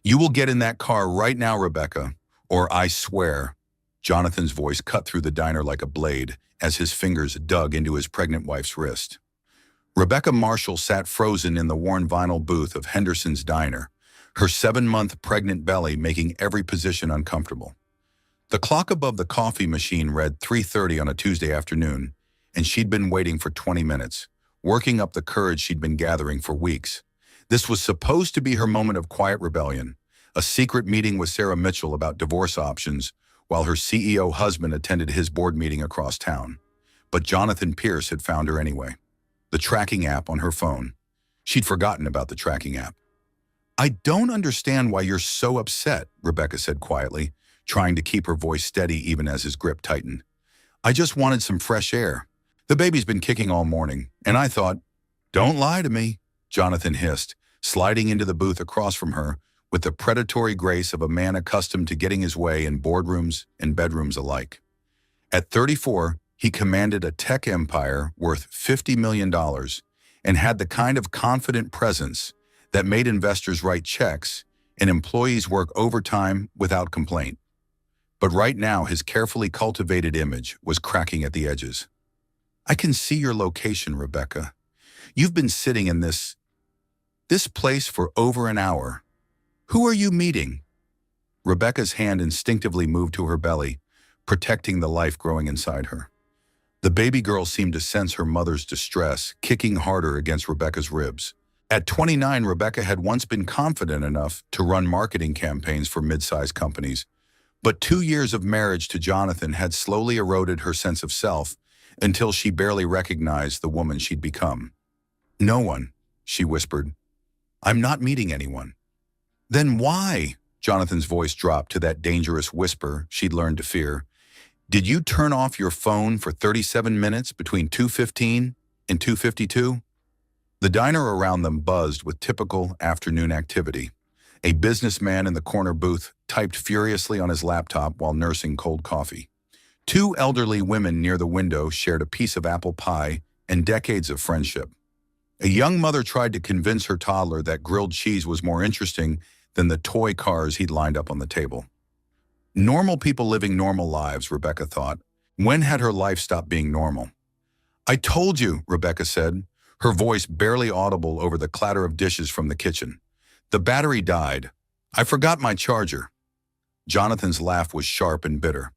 You will get in that car right now, Rebecca, or I swear. Jonathan's voice cut through the diner like a blade as his fingers dug into his pregnant wife's wrist. Rebecca Marshall sat frozen in the worn vinyl booth of Henderson's Diner, her 7-month pregnant belly making every position uncomfortable. The clock above the coffee machine read 3:30 on a Tuesday afternoon, and she'd been waiting for 20 minutes, working up the courage she'd been gathering for weeks. This was supposed to be her moment of quiet rebellion, a secret meeting with Sarah Mitchell about divorce options, while her CEO husband attended his board meeting across town. But Jonathan Pierce had found her anyway. The tracking app on her phone. She'd forgotten about the tracking app. I don't understand why you're so upset, Rebecca said quietly, trying to keep her voice steady even as his grip tightened. I just wanted some fresh air. The baby's been kicking all morning, and I thought, don't lie to me, Jonathan hissed, sliding into the booth across from her with the predatory grace of a man accustomed to getting his way in boardrooms and bedrooms alike. At 34, he commanded a tech empire worth $50 million and had the kind of confident presence that made investors write checks and employees work overtime without complaint. But right now, his carefully cultivated image was cracking at the edges. I can see your location, Rebecca. You've been sitting in this place for over an hour. Who are you meeting? Rebecca's hand instinctively moved to her belly, protecting the life growing inside her. The baby girl seemed to sense her mother's distress, kicking harder against Rebecca's ribs. At 29, Rebecca had once been confident enough to run marketing campaigns for mid-sized companies, but 2 years of marriage to Jonathan had slowly eroded her sense of self until she barely recognized the woman she'd become. No one, she whispered. I'm not meeting anyone. Then why? Jonathan's voice dropped to that dangerous whisper she'd learned to fear. Did you turn off your phone for 37 minutes between 2:15 and 2:52? The diner around them buzzed with typical afternoon activity. A businessman in the corner booth typed furiously on his laptop while nursing cold coffee. 2 elderly women near the window shared a piece of apple pie and decades of friendship. A young mother tried to convince her toddler that grilled cheese was more interesting than the toy cars he'd lined up on the table. Normal people living normal lives, Rebecca thought. When had her life stopped being normal? I told you, Rebecca said, her voice barely audible over the clatter of dishes from the kitchen. The battery died. I forgot my charger. Jonathan's laugh was sharp and bitter.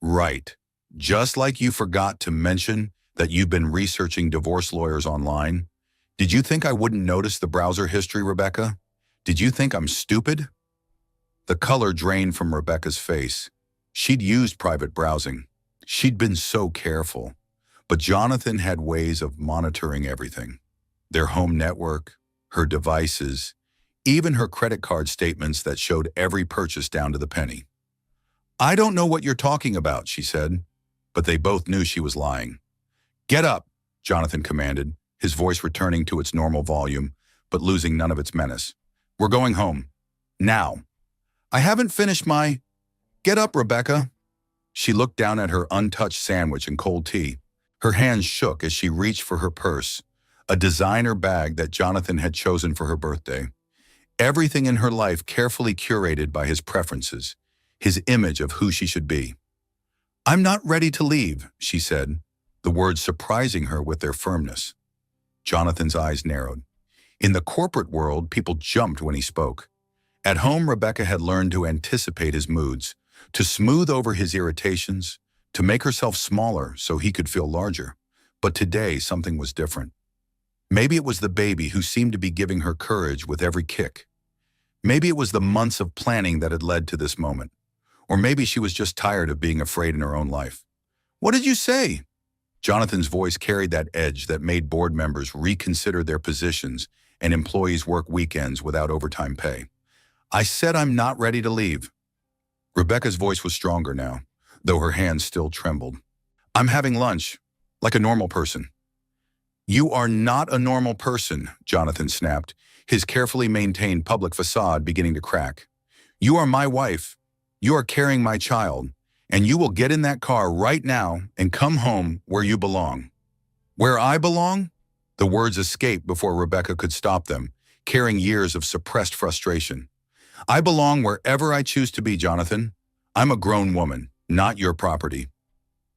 Right. Just like you forgot to mention that you've been researching divorce lawyers online. Did you think I wouldn't notice the browser history, Rebecca? Did you think I'm stupid? The color drained from Rebecca's face. She'd used private browsing. She'd been so careful. But Jonathan had ways of monitoring everything. Their home network, her devices, even her credit card statements that showed every purchase down to the penny. I don't know what you're talking about, she said, but they both knew she was lying. Get up, Jonathan commanded, his voice returning to its normal volume, but losing none of its menace. We're going home. Now. I haven't finished my... Get up, Rebecca. She looked down at her untouched sandwich and cold tea. Her hands shook as she reached for her purse, a designer bag that Jonathan had chosen for her birthday. Everything in her life carefully curated by his preferences, his image of who she should be. I'm not ready to leave, she said, the words surprising her with their firmness. Jonathan's eyes narrowed. In the corporate world, people jumped when he spoke. At home, Rebecca had learned to anticipate his moods, to smooth over his irritations, to make herself smaller so he could feel larger. But today, something was different. Maybe it was the baby who seemed to be giving her courage with every kick. Maybe it was the months of planning that had led to this moment. Or maybe she was just tired of being afraid in her own life. What did you say? Jonathan's voice carried that edge that made board members reconsider their positions and employees work weekends without overtime pay. I said I'm not ready to leave. Rebecca's voice was stronger now, though her hands still trembled. I'm having lunch, like a normal person. You are not a normal person, Jonathan snapped, his carefully maintained public facade beginning to crack. You are my wife. You are carrying my child, and you will get in that car right now and come home where you belong. Where I belong? The words escaped before Rebecca could stop them, carrying years of suppressed frustration. I belong wherever I choose to be, Jonathan. I'm a grown woman, not your property.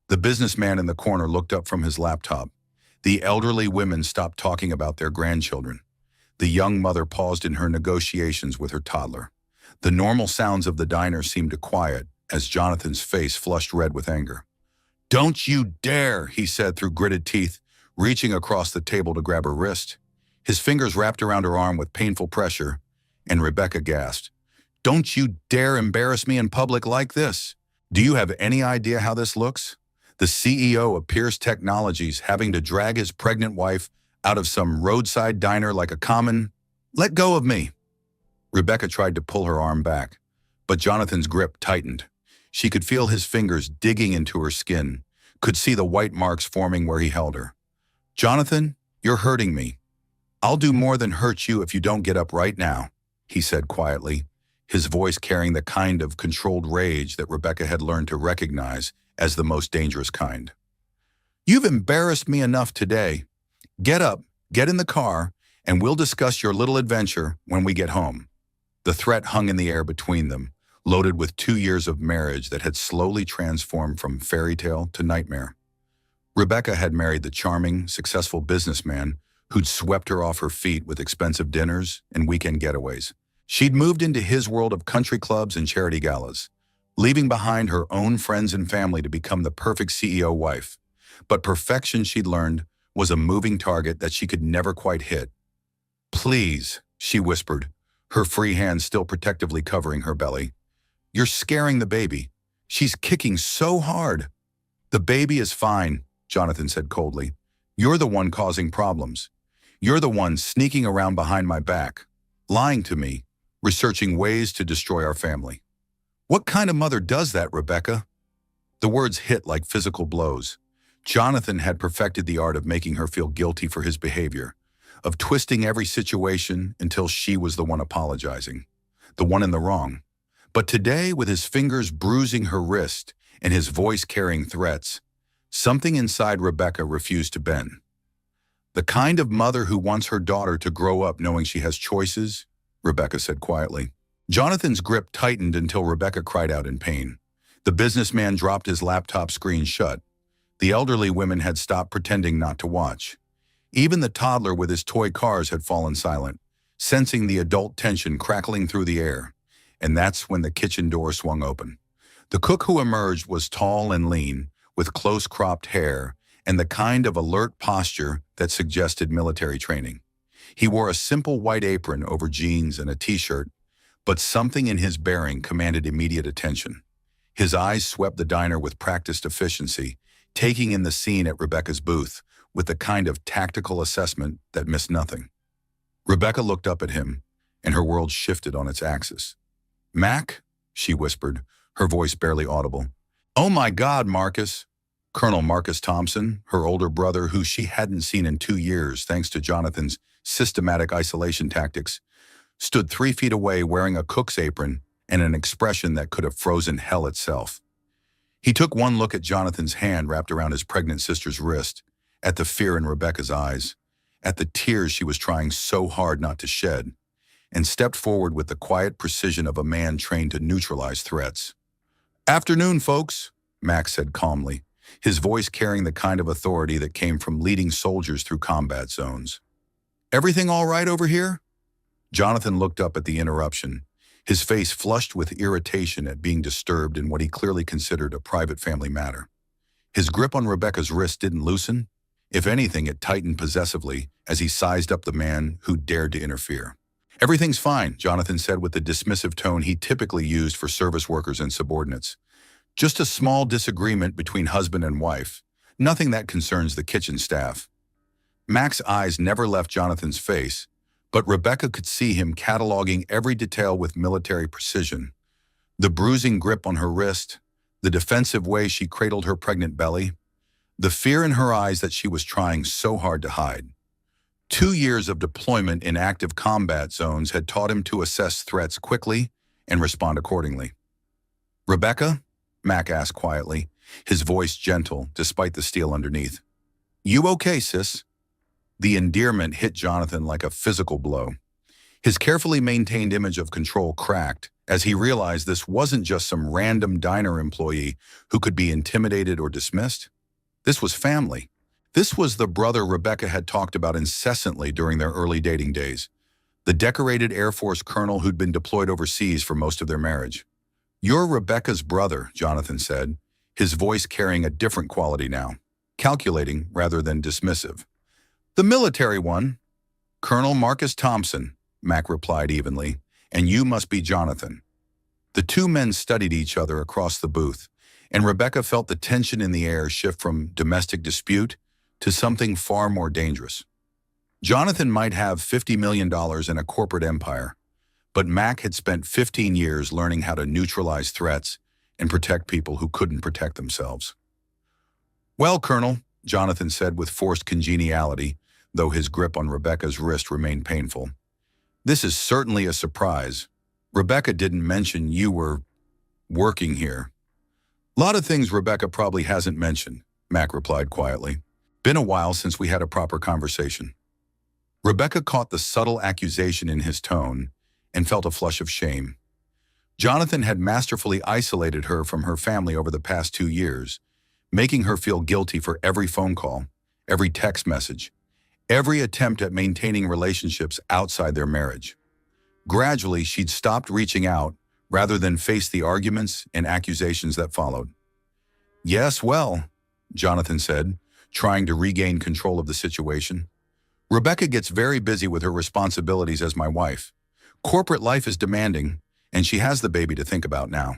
The businessman in the corner looked up from his laptop. The elderly women stopped talking about their grandchildren. The young mother paused in her negotiations with her toddler. The normal sounds of the diner seemed to quiet as Jonathan's face flushed red with anger. "Don't you dare," he said through gritted teeth, reaching across the table to grab her wrist. His fingers wrapped around her arm with painful pressure, and Rebecca gasped. "Don't you dare embarrass me in public like this. Do you have any idea how this looks? The CEO of Pierce Technologies having to drag his pregnant wife out of some roadside diner like a common... Let go of me." Rebecca tried to pull her arm back, but Jonathan's grip tightened. She could feel his fingers digging into her skin, could see the white marks forming where he held her. "Jonathan, you're hurting me. I'll do more than hurt you if you don't get up right now," he said quietly, his voice carrying the kind of controlled rage that Rebecca had learned to recognize as the most dangerous kind. "You've embarrassed me enough today. Get up, get in the car, and we'll discuss your little adventure when we get home." The threat hung in the air between them, loaded with 2 years of marriage that had slowly transformed from fairy tale to nightmare. Rebecca had married the charming, successful businessman who'd swept her off her feet with expensive dinners and weekend getaways. She'd moved into his world of country clubs and charity galas, leaving behind her own friends and family to become the perfect CEO wife. But perfection, she'd learned, was a moving target that she could never quite hit. "Please," she whispered, her free hand still protectively covering her belly. "You're scaring the baby. She's kicking so hard." "The baby is fine," Jonathan said coldly. "You're the one causing problems. You're the one sneaking around behind my back, lying to me, researching ways to destroy our family." "What kind of mother does that, Rebecca?" The words hit like physical blows. Jonathan had perfected the art of making her feel guilty for his behavior, of twisting every situation until she was the one apologizing, the one in the wrong. But today, with his fingers bruising her wrist and his voice carrying threats, something inside Rebecca refused to bend. "The kind of mother who wants her daughter to grow up knowing she has choices," Rebecca said quietly. Jonathan's grip tightened until Rebecca cried out in pain. The businessman dropped his laptop screen shut. The elderly women had stopped pretending not to watch. Even the toddler with his toy cars had fallen silent, sensing the adult tension crackling through the air. And that's when the kitchen door swung open. The cook who emerged was tall and lean, with close-cropped hair and the kind of alert posture that suggested military training. He wore a simple white apron over jeans and a t-shirt, but something in his bearing commanded immediate attention. His eyes swept the diner with practiced efficiency, taking in the scene at Rebecca's booth with the kind of tactical assessment that missed nothing. Rebecca looked up at him, and her world shifted on its axis. "Mac?" she whispered, her voice barely audible. "Oh my God, Marcus." Colonel Marcus Thompson, her older brother who she hadn't seen in 2 years thanks to Jonathan's systematic isolation tactics, stood 3 feet away wearing a cook's apron and an expression that could have frozen hell itself. He took one look at Jonathan's hand wrapped around his pregnant sister's wrist, at the fear in Rebecca's eyes, at the tears she was trying so hard not to shed, and stepped forward with the quiet precision of a man trained to neutralize threats. "Afternoon, folks," Max said calmly, his voice carrying the kind of authority that came from leading soldiers through combat zones. "Everything all right over here?" Jonathan looked up at the interruption, his face flushed with irritation at being disturbed in what he clearly considered a private family matter. His grip on Rebecca's wrist didn't loosen. If anything, it tightened possessively as he sized up the man who dared to interfere. "Everything's fine," Jonathan said with the dismissive tone he typically used for service workers and subordinates. "Just a small disagreement between husband and wife. Nothing that concerns the kitchen staff." Mac's eyes never left Jonathan's face, but Rebecca could see him cataloging every detail with military precision. The bruising grip on her wrist, the defensive way she cradled her pregnant belly, the fear in her eyes that she was trying so hard to hide. 2 years of deployment in active combat zones had taught him to assess threats quickly and respond accordingly. "Rebecca?" Mac asked quietly, his voice gentle despite the steel underneath. "You okay, sis?" The endearment hit Jonathan like a physical blow. His carefully maintained image of control cracked as he realized this wasn't just some random diner employee who could be intimidated or dismissed. This was family. This was the brother Rebecca had talked about incessantly during their early dating days, the decorated Air Force colonel who'd been deployed overseas for most of their marriage. "You're Rebecca's brother," Jonathan said, his voice carrying a different quality now, calculating rather than dismissive. "The military one, Colonel Marcus Thompson," Mac replied evenly, "and you must be Jonathan." The two men studied each other across the booth, and Rebecca felt the tension in the air shift from domestic dispute to something far more dangerous. Jonathan might have $50 million in a corporate empire, but Mac had spent 15 years learning how to neutralize threats and protect people who couldn't protect themselves. "Well, Colonel," Jonathan said with forced congeniality, though his grip on Rebecca's wrist remained painful, "this is certainly a surprise. Rebecca didn't mention you were working here." "Lot of things Rebecca probably hasn't mentioned," Mac replied quietly. "Been a while since we had a proper conversation." Rebecca caught the subtle accusation in his tone and felt a flush of shame. Jonathan had masterfully isolated her from her family over the past 2 years, making her feel guilty for every phone call, every text message, every attempt at maintaining relationships outside their marriage. Gradually, she'd stopped reaching out rather than face the arguments and accusations that followed. "Yes, well," Jonathan said, trying to regain control of the situation. "Rebecca gets very busy with her responsibilities as my wife. Corporate life is demanding, and she has the baby to think about now."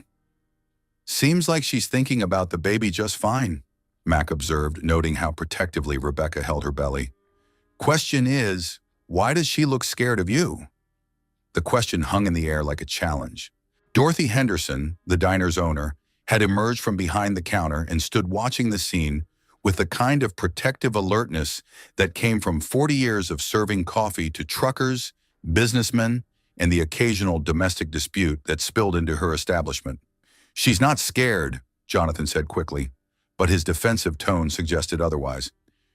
"Seems like she's thinking about the baby just fine," Mac observed, noting how protectively Rebecca held her belly. "Question is, why does she look scared of you?" The question hung in the air like a challenge. Dorothy Henderson, the diner's owner, had emerged from behind the counter and stood watching the scene with the kind of protective alertness that came from 40 years of serving coffee to truckers, businessmen, and the occasional domestic dispute that spilled into her establishment. "She's not scared," Jonathan said quickly, but his defensive tone suggested otherwise.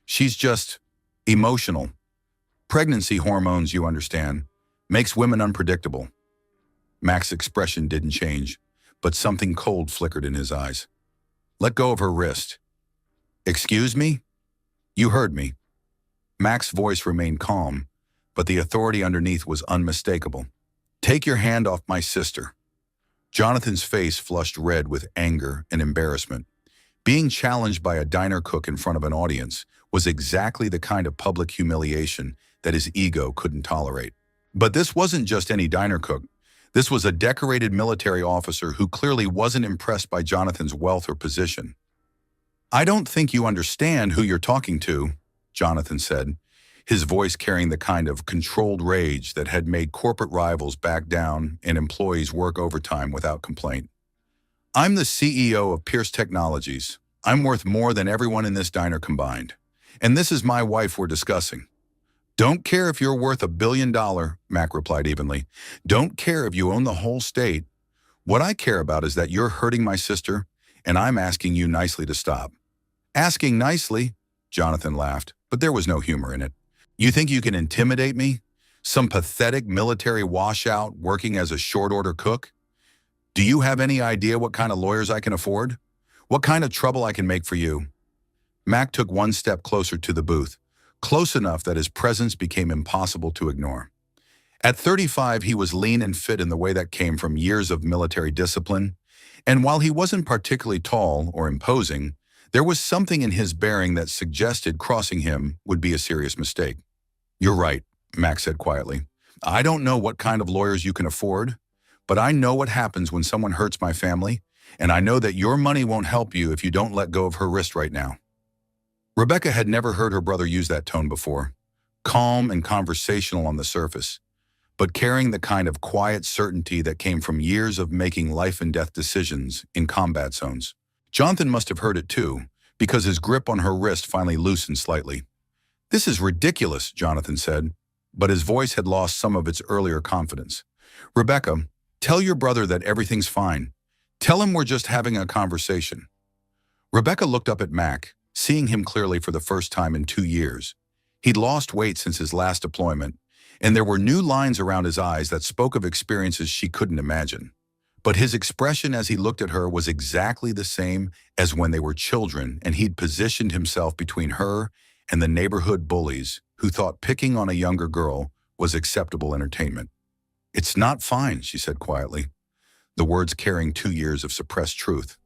"She's just emotional. Pregnancy hormones, you understand, makes women unpredictable." Mac's expression didn't change, but something cold flickered in his eyes. "Let go of her wrist." "Excuse me?" "You heard me." Mac's voice remained calm, but the authority underneath was unmistakable. "Take your hand off my sister." Jonathan's face flushed red with anger and embarrassment. Being challenged by a diner cook in front of an audience was exactly the kind of public humiliation that his ego couldn't tolerate. But this wasn't just any diner cook. This was a decorated military officer who clearly wasn't impressed by Jonathan's wealth or position. "I don't think you understand who you're talking to," Jonathan said, his voice carrying the kind of controlled rage that had made corporate rivals back down and employees work overtime without complaint. "I'm the CEO of Pierce Technologies. I'm worth more than everyone in this diner combined. And this is my wife we're discussing." "Don't care if you're worth $1 billion, Mac replied evenly. "Don't care if you own the whole state. What I care about is that you're hurting my sister, and I'm asking you nicely to stop." "Asking nicely?" Jonathan laughed, but there was no humor in it. "You think you can intimidate me? Some pathetic military washout working as a short-order cook? Do you have any idea what kind of lawyers I can afford? What kind of trouble I can make for you?" Mac took one step closer to the booth, close enough that his presence became impossible to ignore. At 35, he was lean and fit in the way that came from years of military discipline, and while he wasn't particularly tall or imposing, there was something in his bearing that suggested crossing him would be a serious mistake. "You're right," Mac said quietly. "I don't know what kind of lawyers you can afford, but I know what happens when someone hurts my family, and I know that your money won't help you if you don't let go of her wrist right now." Rebecca had never heard her brother use that tone before, calm and conversational on the surface, but carrying the kind of quiet certainty that came from years of making life-and-death decisions in combat zones. Jonathan must have heard it too, because his grip on her wrist finally loosened slightly. "This is ridiculous," Jonathan said, but his voice had lost some of its earlier confidence. "Rebecca, tell your brother that everything's fine. Tell him we're just having a conversation." Rebecca looked up at Mac, seeing him clearly for the first time in 2 years. He'd lost weight since his last deployment, and there were new lines around his eyes that spoke of experiences she couldn't imagine. But his expression as he looked at her was exactly the same as when they were children, and he'd positioned himself between her and the neighborhood bullies who thought picking on a younger girl was acceptable entertainment. "It's not fine," she said quietly, the words carrying 2 years of suppressed truth.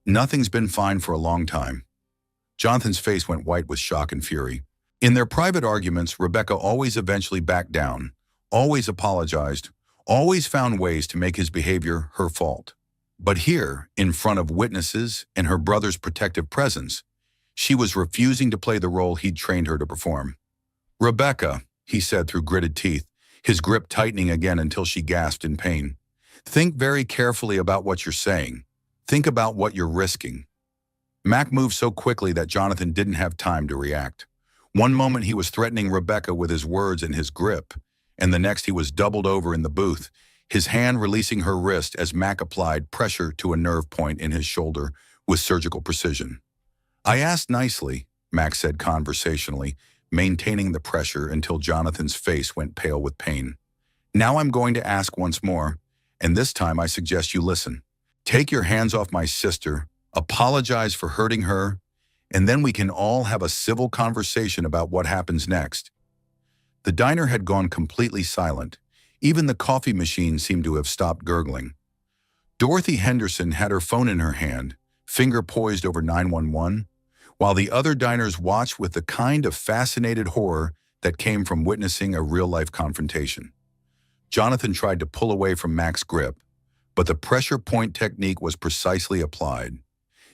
"Nothing's been fine for a long time." Jonathan's face went white with shock and fury. In their private arguments, Rebecca always eventually backed down, always apologized, always found ways to make his behavior her fault. But here, in front of witnesses and her brother's protective presence, she was refusing to play the role he'd trained her to perform. "Rebecca," he said through gritted teeth, his grip tightening again until she gasped in pain. "Think very carefully about what you're saying. Think about what you're risking." Mac moved so quickly that Jonathan didn't have time to react. One moment he was threatening Rebecca with his words and his grip, and the next he was doubled over in the booth, his hand releasing her wrist as Mac applied pressure to a nerve point in his shoulder with surgical precision. "I asked nicely," Mac said conversationally, maintaining the pressure until Jonathan's face went pale with pain. "Now I'm going to ask once more, and this time I suggest you listen. Take your hands off my sister, apologize for hurting her, and then we can all have a civil conversation about what happens next." The diner had gone completely silent. Even the coffee machine seemed to have stopped gurgling. Dorothy Henderson had her phone in her hand, finger poised over 911, while the other diners watched with the kind of fascinated horror that came from witnessing a real-life confrontation. Jonathan tried to pull away from Mac's grip, but the pressure point technique was precisely applied,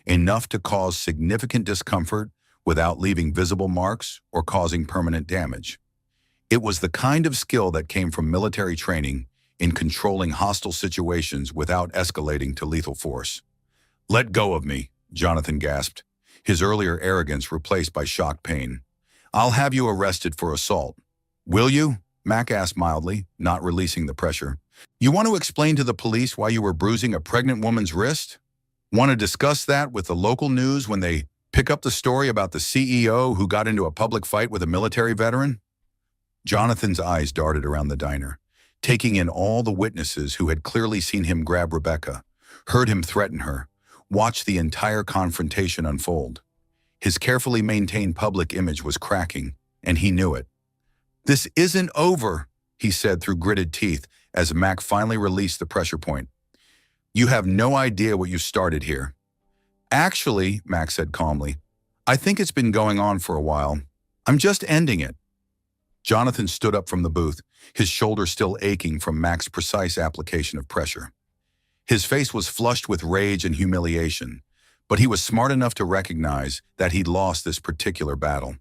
enough to cause significant discomfort without leaving visible marks or causing permanent damage. It was the kind of skill that came from military training in controlling hostile situations without escalating to lethal force. "Let go of me," Jonathan gasped, his earlier arrogance replaced by shocked pain. "I'll have you arrested for assault." "Will you?" Mac asked mildly, not releasing the pressure. "You want to explain to the police why you were bruising a pregnant woman's wrist? Want to discuss that with the local news when they pick up the story about the CEO who got into a public fight with a military veteran?" Jonathan's eyes darted around the diner, taking in all the witnesses who had clearly seen him grab Rebecca, heard him threaten her, watched the entire confrontation unfold. His carefully maintained public image was cracking, and he knew it. "This isn't over," he said through gritted teeth as Mac finally released the pressure point. "You have no idea what you started here." "Actually," Mac said calmly, "I think it's been going on for a while. I'm just ending it." Jonathan stood up from the booth, his shoulder still aching from Mac's precise application of pressure. His face was flushed with rage and humiliation, but he was smart enough to recognize that he'd lost this particular battle.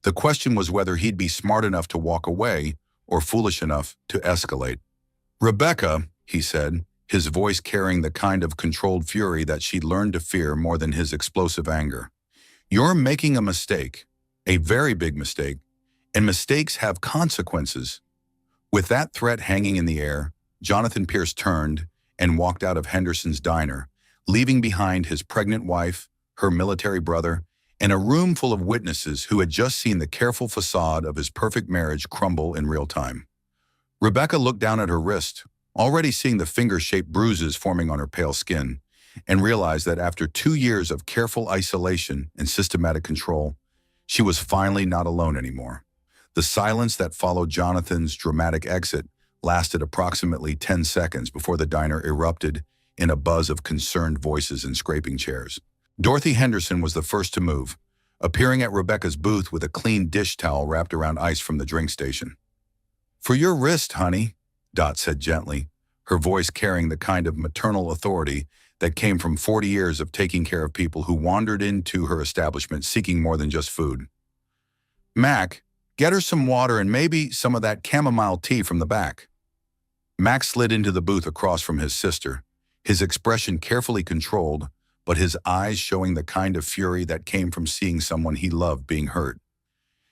The question was whether he'd be smart enough to walk away or foolish enough to escalate. "Rebecca," he said, his voice carrying the kind of controlled fury that she'd learned to fear more than his explosive anger. "You're making a mistake, a very big mistake, and mistakes have consequences." With that threat hanging in the air, Jonathan Pierce turned and walked out of Henderson's diner, leaving behind his pregnant wife, her military brother, and a room full of witnesses who had just seen the careful facade of his perfect marriage crumble in real time. Rebecca looked down at her wrist, already seeing the finger-shaped bruises forming on her pale skin, and realized that after 2 years of careful isolation and systematic control, she was finally not alone anymore. The silence that followed Jonathan's dramatic exit lasted approximately 10 seconds before the diner erupted in a buzz of concerned voices and scraping chairs. Dorothy Henderson was the first to move, appearing at Rebecca's booth with a clean dish towel wrapped around ice from the drink station. "For your wrist, honey," Dot said gently, her voice carrying the kind of maternal authority that came from 40 years of taking care of people who wandered into her establishment seeking more than just food. "Mac, get her some water and maybe some of that chamomile tea from the back." Mac slid into the booth across from his sister, his expression carefully controlled, but his eyes showing the kind of fury that came from seeing someone he loved being hurt.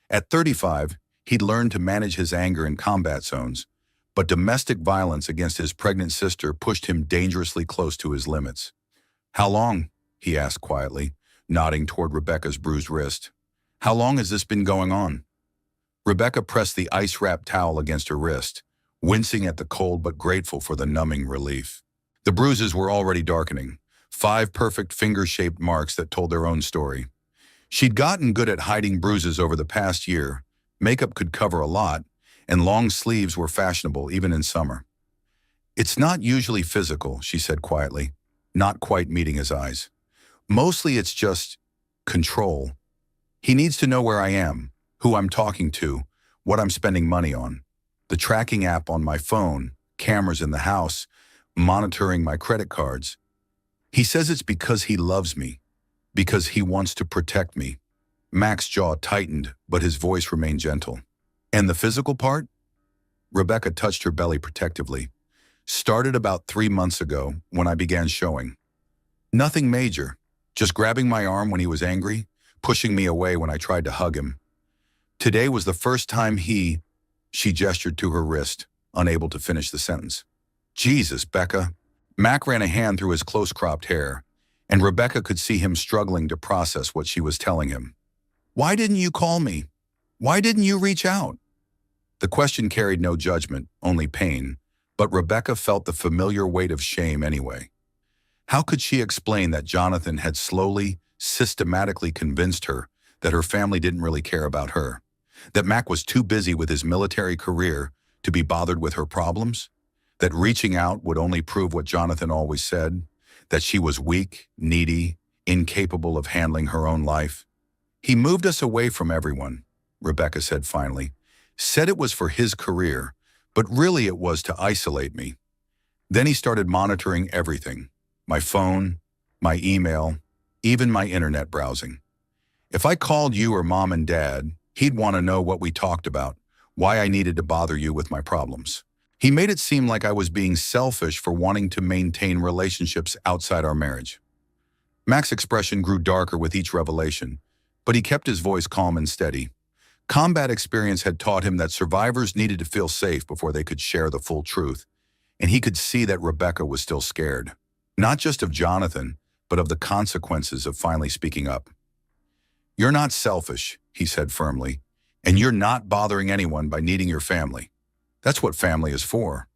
At 35, he'd learned to manage his anger in combat zones, but domestic violence against his pregnant sister pushed him dangerously close to his limits. "How long?" he asked quietly, nodding toward Rebecca's bruised wrist. "How long has this been going on?" Rebecca pressed the ice-wrapped towel against her wrist, wincing at the cold but grateful for the numbing relief. The bruises were already darkening, 5 perfect finger-shaped marks that told their own story. She'd gotten good at hiding bruises over the past year. Makeup could cover a lot, and long sleeves were fashionable even in summer. "It's not usually physical," she said quietly, not quite meeting his eyes. "Mostly it's just control. He needs to know where I am, who I'm talking to, what I'm spending money on. The tracking app on my phone, cameras in the house, monitoring my credit cards. He says it's because he loves me, because he wants to protect me." Mac's jaw tightened, but his voice remained gentle. "And the physical part?" Rebecca touched her belly protectively. "Started about 3 months ago when I began showing. Nothing major, just grabbing my arm when he was angry, pushing me away when I tried to hug him. Today was the first time she gestured to her wrist, unable to finish the sentence. "Jesus, Becca." Mac ran a hand through his close-cropped hair, and Rebecca could see him struggling to process what she was telling him. "Why didn't you call me? Why didn't you reach out?" The question carried no judgment, only pain, but Rebecca felt the familiar weight of shame anyway. How could she explain that Jonathan had slowly, systematically convinced her that her family didn't really care about her? That Mac was too busy with his military career to be bothered with her problems? That reaching out would only prove what Jonathan always said, that she was weak, needy, incapable of handling her own life? "He moved us away from everyone," Rebecca said finally. "Said it was for his career, but really it was to isolate me. Then he started monitoring everything, my phone, my email, even my internet browsing. If I called you or mom and dad, he'd want to know what we talked about, why I needed to bother you with my problems. He made it seem like I was being selfish for wanting to maintain relationships outside our marriage." Mac's expression grew darker with each revelation, but he kept his voice calm and steady. Combat experience had taught him that survivors needed to feel safe before they could share the full truth, and he could see that Rebecca was still scared, not just of Jonathan, but of the consequences of finally speaking up. "You're not selfish," he said firmly, "and you're not bothering anyone by needing your family. That's what family is for."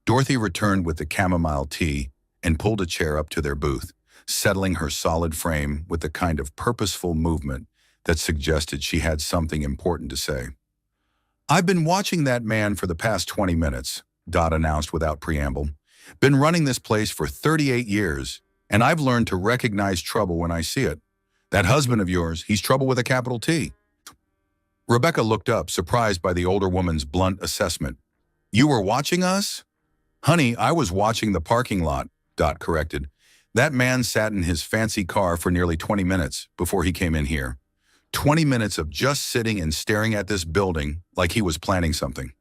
Dorothy returned with the chamomile tea and pulled a chair up to their booth, settling her solid frame with the kind of purposeful movement that suggested she had something important to say. "I've been watching that man for the past 20 minutes, Dot announced without preamble. "Been running this place for 38 years, and I've learned to recognize trouble when I see it. That husband of yours, he's trouble with a capital T." Rebecca looked up, surprised by the older woman's blunt assessment. "You were watching us?" "Honey, I was watching the parking lot," Dot corrected. "That man sat in his fancy car for nearly 20 minutes before he came in here. 20 minutes of just sitting and staring at this building like he was planning something.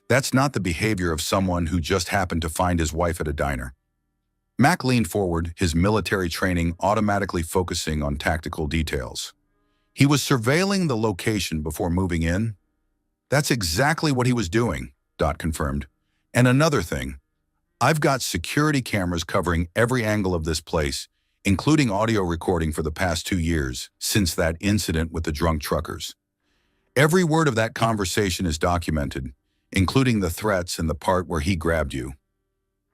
That's not the behavior of someone who just happened to find his wife at a diner." Mac leaned forward, his military training automatically focusing on tactical details. "He was surveilling the location before moving in?" "That's exactly what he was doing," Dot confirmed. "And another thing, I've got security cameras covering every angle of this place, including audio recording for the past 2 years, since that incident with the drunk truckers. Every word of that conversation is documented, including the threats and the part where he grabbed you."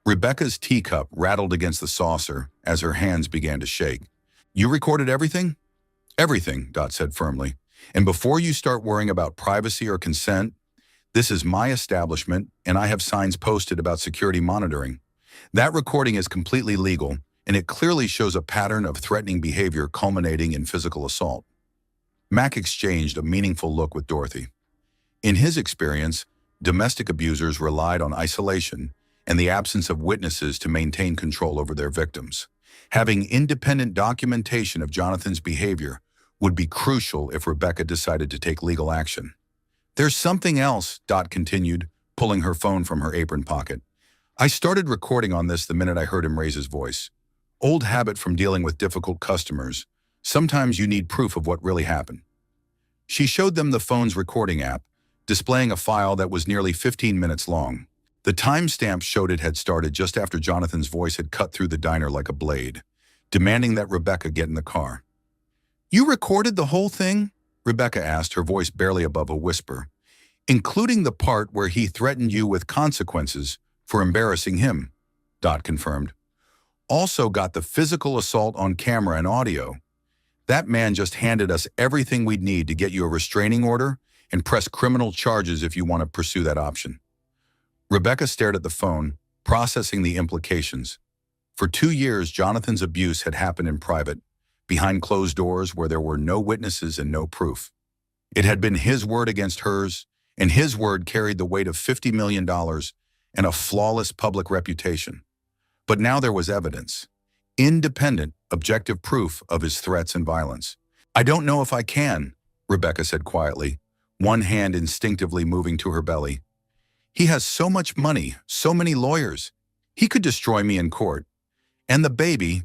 Rebecca's teacup rattled against the saucer as her hands began to shake. "You recorded everything?" "Everything," Dot said firmly. "And before you start worrying about privacy or consent, this is my establishment, and I have signs posted about security monitoring. That recording is completely legal, and it clearly shows a pattern of threatening behavior culminating in physical assault." Mac exchanged a meaningful look with Dorothy. In his experience, domestic abusers relied on isolation and the absence of witnesses to maintain control over their victims. Having independent documentation of Jonathan's behavior would be crucial if Rebecca decided to take legal action. "There's something else," Dot continued, pulling her phone from her apron pocket. "I started recording on this the minute I heard him raise his voice. Old habit from dealing with difficult customers. Sometimes you need proof of what really happened." She showed them the phone's recording app, displaying a file that was nearly 15 minutes long. The timestamp showed it had started just after Jonathan's voice had cut through the diner like a blade, demanding that Rebecca get in the car. "You recorded the whole thing?" Rebecca asked, her voice barely above a whisper. including the part where he threatened you with consequences for embarrassing him, Dot confirmed. Also got the physical assault on camera and audio. That man just handed us everything we'd need to get you a restraining order and press criminal charges if you want to pursue that option. Rebecca stared at the phone, processing the implications. For 2 years, Jonathan's abuse had happened in private, behind closed doors where there were no witnesses and no proof. It had been his word against hers, and his word carried the weight of $50 million and a flawless public reputation. But now there was evidence, independent, objective proof of his threats and violence. "I don't know if I can," Rebecca said quietly, one hand instinctively moving to her belly. "He has so much money, so many lawyers. He could destroy me in court. And the baby,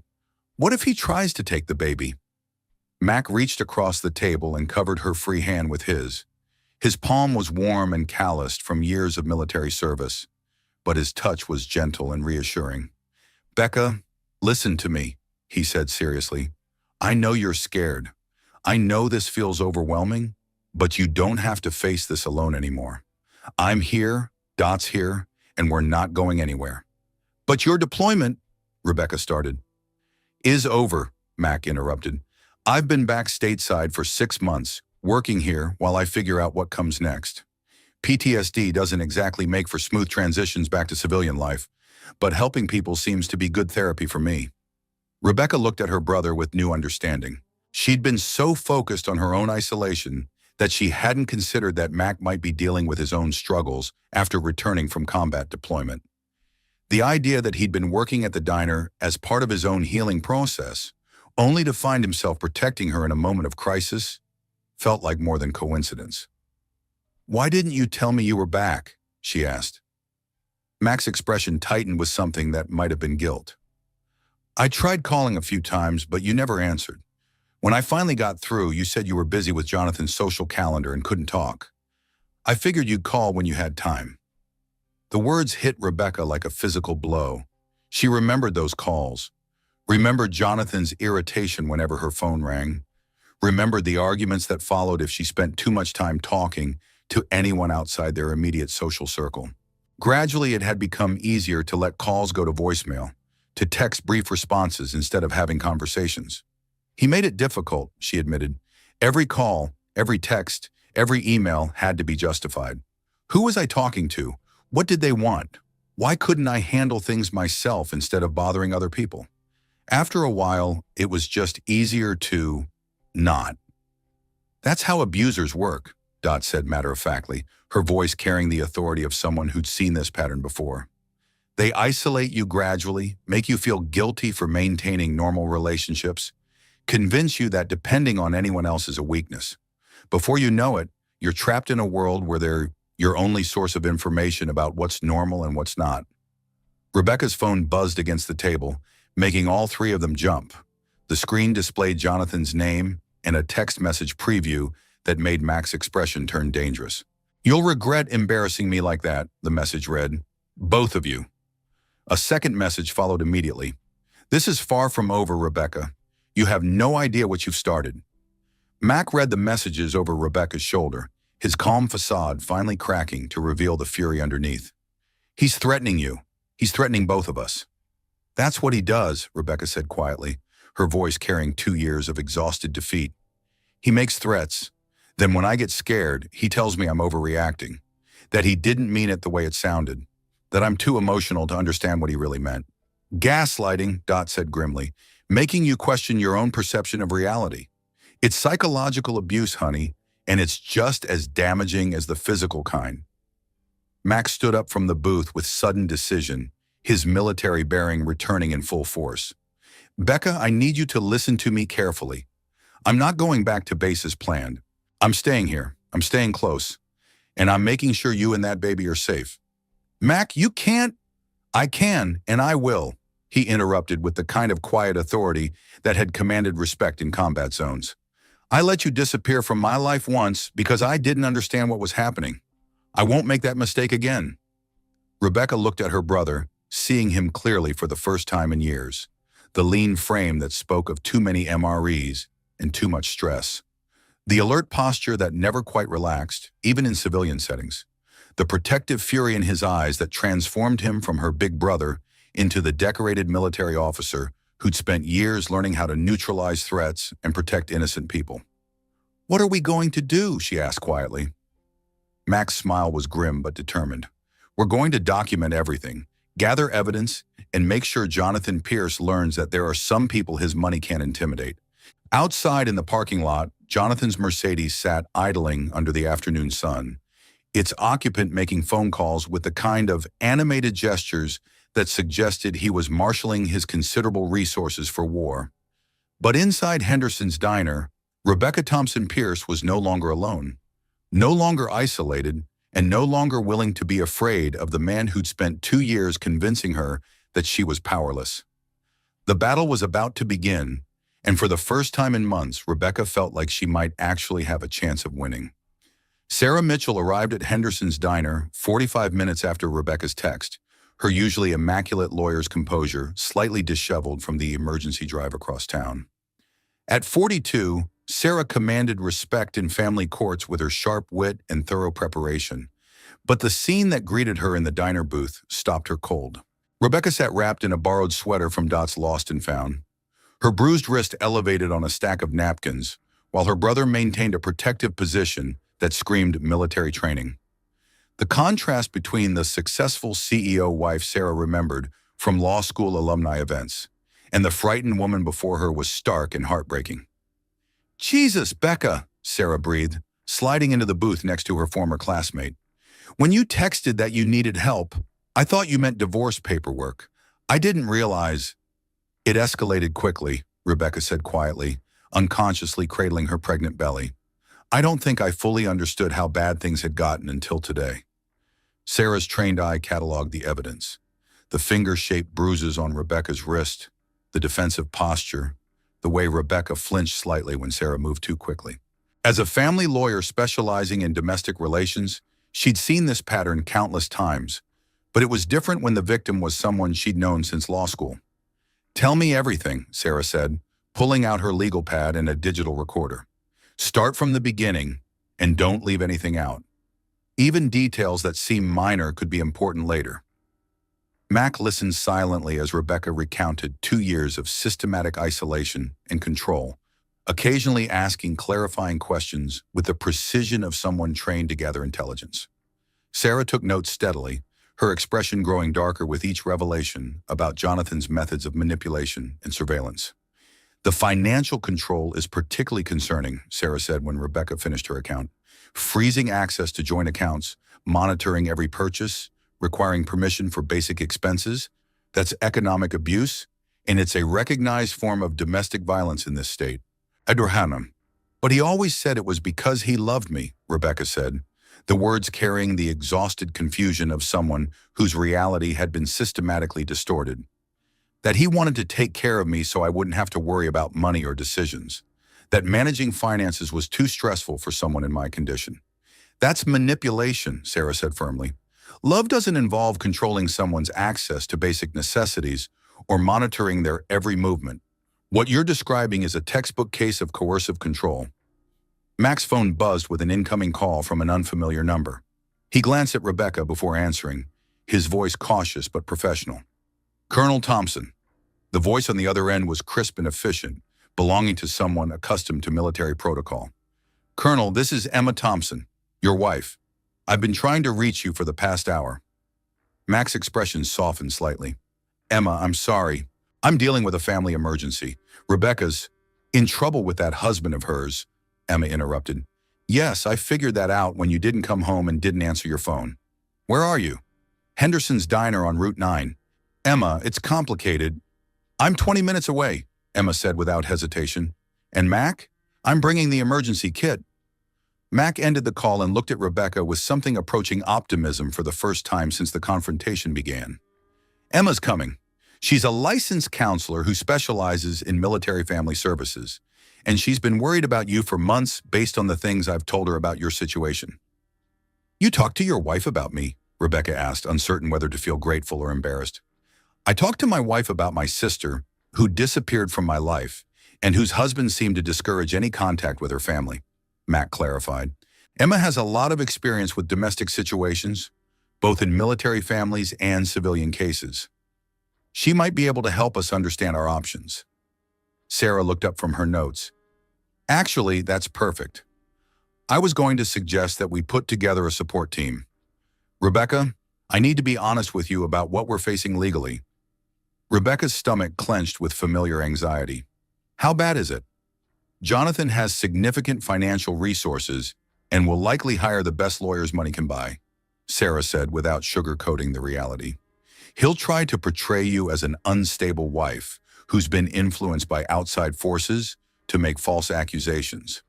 what if he tries to take the baby?" Mac reached across the table and covered her free hand with his. His palm was warm and calloused from years of military service, but his touch was gentle and reassuring. "Becca, listen to me," he said seriously. "I know you're scared. I know this feels overwhelming, but you don't have to face this alone anymore. I'm here, Dot's here, and we're not going anywhere." "But your deployment," Rebecca started. "Is over," Mac interrupted. "I've been back stateside for 6 months, working here while I figure out what comes next. PTSD doesn't exactly make for smooth transitions back to civilian life, but helping people seems to be good therapy for me." Rebecca looked at her brother with new understanding. She'd been so focused on her own isolation that she hadn't considered that Mac might be dealing with his own struggles after returning from combat deployment. The idea that he'd been working at the diner as part of his own healing process, only to find himself protecting her in a moment of crisis, felt like more than coincidence. "Why didn't you tell me you were back?" she asked. Mac's expression tightened with something that might have been guilt. "I tried calling a few times, but you never answered. When I finally got through, you said you were busy with Jonathan's social calendar and couldn't talk. I figured you'd call when you had time." The words hit Rebecca like a physical blow. She remembered those calls, remembered Jonathan's irritation whenever her phone rang, remembered the arguments that followed if she spent too much time talking to anyone outside their immediate social circle. Gradually, it had become easier to let calls go to voicemail, to text brief responses instead of having conversations. "He made it difficult," she admitted. "Every call, every text, every email had to be justified. Who was I talking to? What did they want? Why couldn't I handle things myself instead of bothering other people?" After a while, it was just easier to not. "That's how abusers work," Dot said matter-of-factly, her voice carrying the authority of someone who'd seen this pattern before. "They isolate you gradually, make you feel guilty for maintaining normal relationships, convince you that depending on anyone else is a weakness. Before you know it, you're trapped in a world where they're your only source of information about what's normal and what's not." Rebecca's phone buzzed against the table, making all three of them jump. The screen displayed Jonathan's name and a text message preview that made Mac's expression turn dangerous. "You'll regret embarrassing me like that," the message read. "Both of you." A second message followed immediately. "This is far from over, Rebecca. You have no idea what you've started." Mac read the messages over Rebecca's shoulder, his calm facade finally cracking to reveal the fury underneath. "He's threatening you. He's threatening both of us." "That's what he does," Rebecca said quietly, her voice carrying 2 years of exhausted defeat. "He makes threats. Then when I get scared, he tells me I'm overreacting, that he didn't mean it the way it sounded, that I'm too emotional to understand what he really meant." "Gaslighting," Dot said grimly, "making you question your own perception of reality. It's psychological abuse, honey, and it's just as damaging as the physical kind." Max stood up from the booth with sudden decision, his military bearing returning in full force. "Becca, I need you to listen to me carefully. I'm not going back to base as planned. I'm staying here. I'm staying close. And I'm making sure you and that baby are safe." "Mac, you can't." "I can, and I will," he interrupted with the kind of quiet authority that had commanded respect in combat zones. "I let you disappear from my life once because I didn't understand what was happening. I won't make that mistake again." Rebecca looked at her brother, seeing him clearly for the first time in years, the lean frame that spoke of too many MREs and too much stress. The alert posture that never quite relaxed, even in civilian settings. The protective fury in his eyes that transformed him from her big brother into the decorated military officer who'd spent years learning how to neutralize threats and protect innocent people. "What are we going to do?" she asked quietly. Mac's smile was grim but determined. "We're going to document everything, gather evidence, and make sure Jonathan Pierce learns that there are some people his money can't intimidate." Outside in the parking lot, Jonathan's Mercedes sat idling under the afternoon sun, its occupant making phone calls with the kind of animated gestures that suggested he was marshaling his considerable resources for war. But inside Henderson's diner, Rebecca Thompson Pierce was no longer alone, no longer isolated, and no longer willing to be afraid of the man who'd spent 2 years convincing her that she was powerless. The battle was about to begin, and for the first time in months, Rebecca felt like she might actually have a chance of winning. Sarah Mitchell arrived at Henderson's diner 45 minutes after Rebecca's text, her usually immaculate lawyer's composure slightly disheveled from the emergency drive across town. At 42, Sarah commanded respect in family courts with her sharp wit and thorough preparation, but the scene that greeted her in the diner booth stopped her cold. Rebecca sat wrapped in a borrowed sweater from Dot's Lost and Found, her bruised wrist elevated on a stack of napkins, while her brother maintained a protective position that screamed military training. The contrast between the successful CEO wife Sarah remembered from law school alumni events and the frightened woman before her was stark and heartbreaking. "Jesus, Becca," Sarah breathed, sliding into the booth next to her former classmate. "When you texted that you needed help, I thought you meant divorce paperwork. I didn't realize—" "It escalated quickly," Rebecca said quietly, unconsciously cradling her pregnant belly. "I don't think I fully understood how bad things had gotten until today." Sarah's trained eye cataloged the evidence. The finger-shaped bruises on Rebecca's wrist, the defensive posture, the way Rebecca flinched slightly when Sarah moved too quickly. As a family lawyer specializing in domestic relations, she'd seen this pattern countless times, but it was different when the victim was someone she'd known since law school. "Tell me everything," Sarah said, pulling out her legal pad and a digital recorder. "Start from the beginning, and don't leave anything out. Even details that seem minor could be important later." Mac listened silently as Rebecca recounted 2 years of systematic isolation and control, occasionally asking clarifying questions with the precision of someone trained to gather intelligence. Sarah took notes steadily, her expression growing darker with each revelation about Jonathan's methods of manipulation and surveillance. "The financial control is particularly concerning," Sarah said when Rebecca finished her account. "Freezing access to joint accounts, monitoring every purchase, requiring permission for basic expenses. That's economic abuse, and it's a recognized form of domestic violence in this state." "Adorhanam. But he always said it was because he loved me," Rebecca said, the words carrying the exhausted confusion of someone whose reality had been systematically distorted. "That he wanted to take care of me so I wouldn't have to worry about money or decisions. That managing finances was too stressful for someone in my condition." "That's manipulation," Sarah said firmly. "Love doesn't involve controlling someone's access to basic necessities or monitoring their every movement. What you're describing is a textbook case of coercive control." Mac's phone buzzed with an incoming call from an unfamiliar number. He glanced at Rebecca before answering, his voice cautious but professional. "Colonel Thompson." The voice on the other end was crisp and efficient, belonging to someone accustomed to military protocol. "Colonel, this is Emma Thompson, your wife. I've been trying to reach you for the past hour." Mac's expression softened slightly. "Emma, I'm sorry. I'm dealing with a family emergency. Rebecca's in trouble with that husband of hers," Emma interrupted. "Yes, I figured that out when you didn't come home and didn't answer your phone." "Where are you?" "Henderson's Diner on Route 9. "Emma, it's complicated." "I'm 20 minutes away," Emma said without hesitation. "And Mac? I'm bringing the emergency kit." Mac ended the call and looked at Rebecca with something approaching optimism for the first time since the confrontation began. "Emma's coming. She's a licensed counselor who specializes in military family services, and she's been worried about you for months based on the things I've told her about your situation." "You talked to your wife about me?" Rebecca asked, uncertain whether to feel grateful or embarrassed. "I talked to my wife about my sister, who disappeared from my life, and whose husband seemed to discourage any contact with her family." Mac clarified. Emma has a lot of experience with domestic situations, both in military families and civilian cases. She might be able to help us understand our options. Sarah looked up from her notes. Actually, that's perfect. I was going to suggest that we put together a support team. Rebecca, I need to be honest with you about what we're facing legally. Rebecca's stomach clenched with familiar anxiety. How bad is it? Jonathan has significant financial resources and will likely hire the best lawyers money can buy, Sarah said without sugarcoating the reality. He'll try to portray you as an unstable wife who's been influenced by outside forces to make false accusations.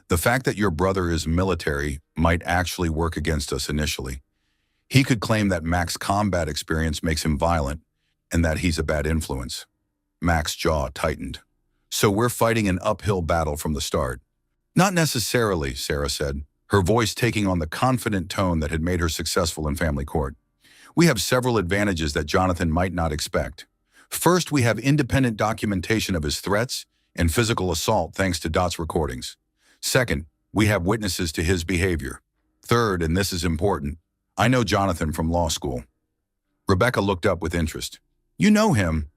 The fact that your brother is military might actually work against us initially. He could claim that Mac's combat experience makes him violent and that he's a bad influence. Mac's jaw tightened. So we're fighting an uphill battle from the start. Not necessarily, Sarah said, her voice taking on the confident tone that had made her successful in family court. We have several advantages that Jonathan might not expect. First, we have independent documentation of his threats and physical assault thanks to Dot's recordings. Second, we have witnesses to his behavior. Third, and this is important, I know Jonathan from law school. Rebecca looked up with interest. You know him?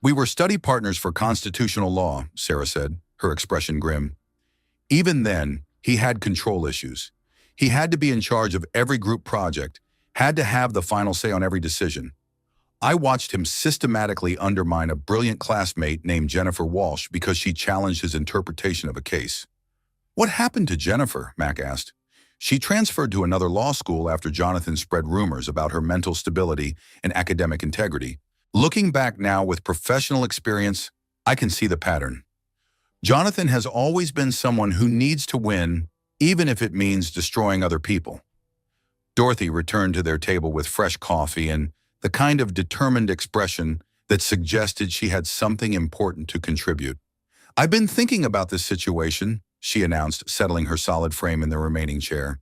We were study partners for constitutional law, Sarah said, her expression grim. Even then, he had control issues. He had to be in charge of every group project, had to have the final say on every decision. I watched him systematically undermine a brilliant classmate named Jennifer Walsh because she challenged his interpretation of a case. What happened to Jennifer? Mac asked. She transferred to another law school after Jonathan spread rumors about her mental stability and academic integrity. Looking back now with professional experience, I can see the pattern. Jonathan has always been someone who needs to win, even if it means destroying other people. Dorothy returned to their table with fresh coffee and the kind of determined expression that suggested she had something important to contribute. I've been thinking about this situation, she announced, settling her solid frame in the remaining chair.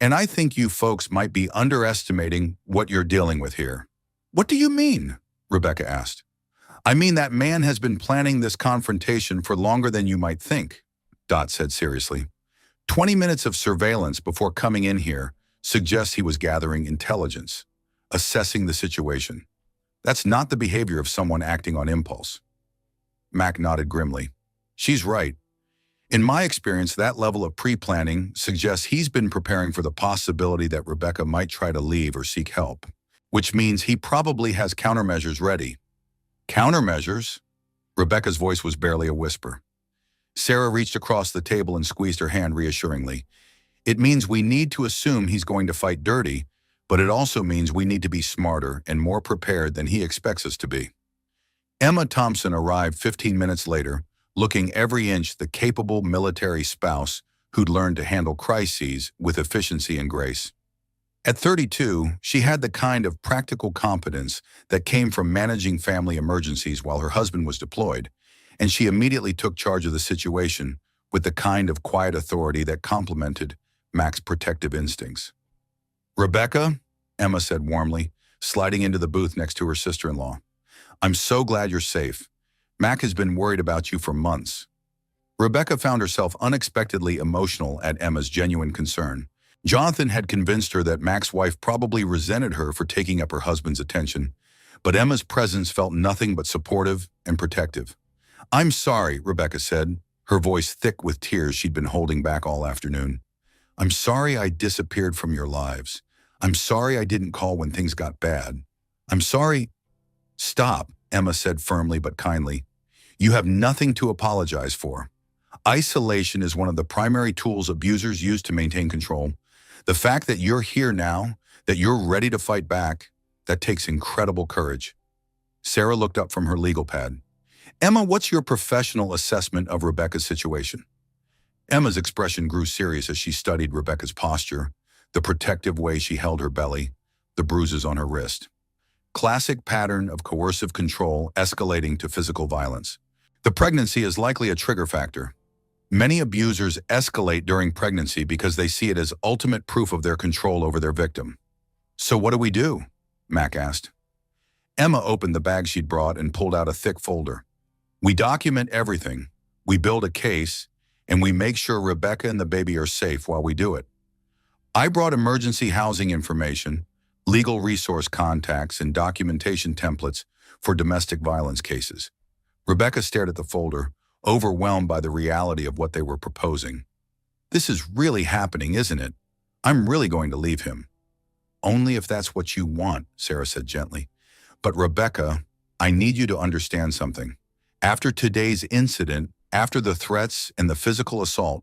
And I think you folks might be underestimating what you're dealing with here. What do you mean? Rebecca asked. I mean that man has been planning this confrontation for longer than you might think, Dot said seriously. 20 minutes of surveillance before coming in here suggests he was gathering intelligence, assessing the situation. That's not the behavior of someone acting on impulse. Mac nodded grimly. She's right. In my experience, that level of pre-planning suggests he's been preparing for the possibility that Rebecca might try to leave or seek help, which means he probably has countermeasures ready. Countermeasures? Rebecca's voice was barely a whisper. Sarah reached across the table and squeezed her hand reassuringly. It means we need to assume he's going to fight dirty, but it also means we need to be smarter and more prepared than he expects us to be. Emma Thompson arrived 15 minutes later, looking every inch the capable military spouse who'd learned to handle crises with efficiency and grace. At 32, she had the kind of practical competence that came from managing family emergencies while her husband was deployed, and she immediately took charge of the situation with the kind of quiet authority that complemented Mac's protective instincts. Rebecca, Emma said warmly, sliding into the booth next to her sister-in-law. I'm so glad you're safe. Mac has been worried about you for months. Rebecca found herself unexpectedly emotional at Emma's genuine concern. Jonathan had convinced her that Mac's wife probably resented her for taking up her husband's attention, but Emma's presence felt nothing but supportive and protective. I'm sorry, Rebecca said, her voice thick with tears she'd been holding back all afternoon. I'm sorry I disappeared from your lives. I'm sorry I didn't call when things got bad. I'm sorry. Stop, Emma said firmly but kindly. You have nothing to apologize for. Isolation is one of the primary tools abusers use to maintain control. The fact that you're here now, that you're ready to fight back, that takes incredible courage. Sarah looked up from her legal pad. Emma, what's your professional assessment of Rebecca's situation? Emma's expression grew serious as she studied Rebecca's posture, the protective way she held her belly, the bruises on her wrist. Classic pattern of coercive control escalating to physical violence. The pregnancy is likely a trigger factor. Many abusers escalate during pregnancy because they see it as ultimate proof of their control over their victim. So what do we do? Mac asked. Emma opened the bag she'd brought and pulled out a thick folder. We document everything. We build a case, and we make sure Rebecca and the baby are safe while we do it. I brought emergency housing information, legal resource contacts, and documentation templates for domestic violence cases. Rebecca stared at the folder, overwhelmed by the reality of what they were proposing. This is really happening, isn't it? I'm really going to leave him. Only if that's what you want, Sarah said gently. But Rebecca, I need you to understand something. After today's incident, after the threats and the physical assault,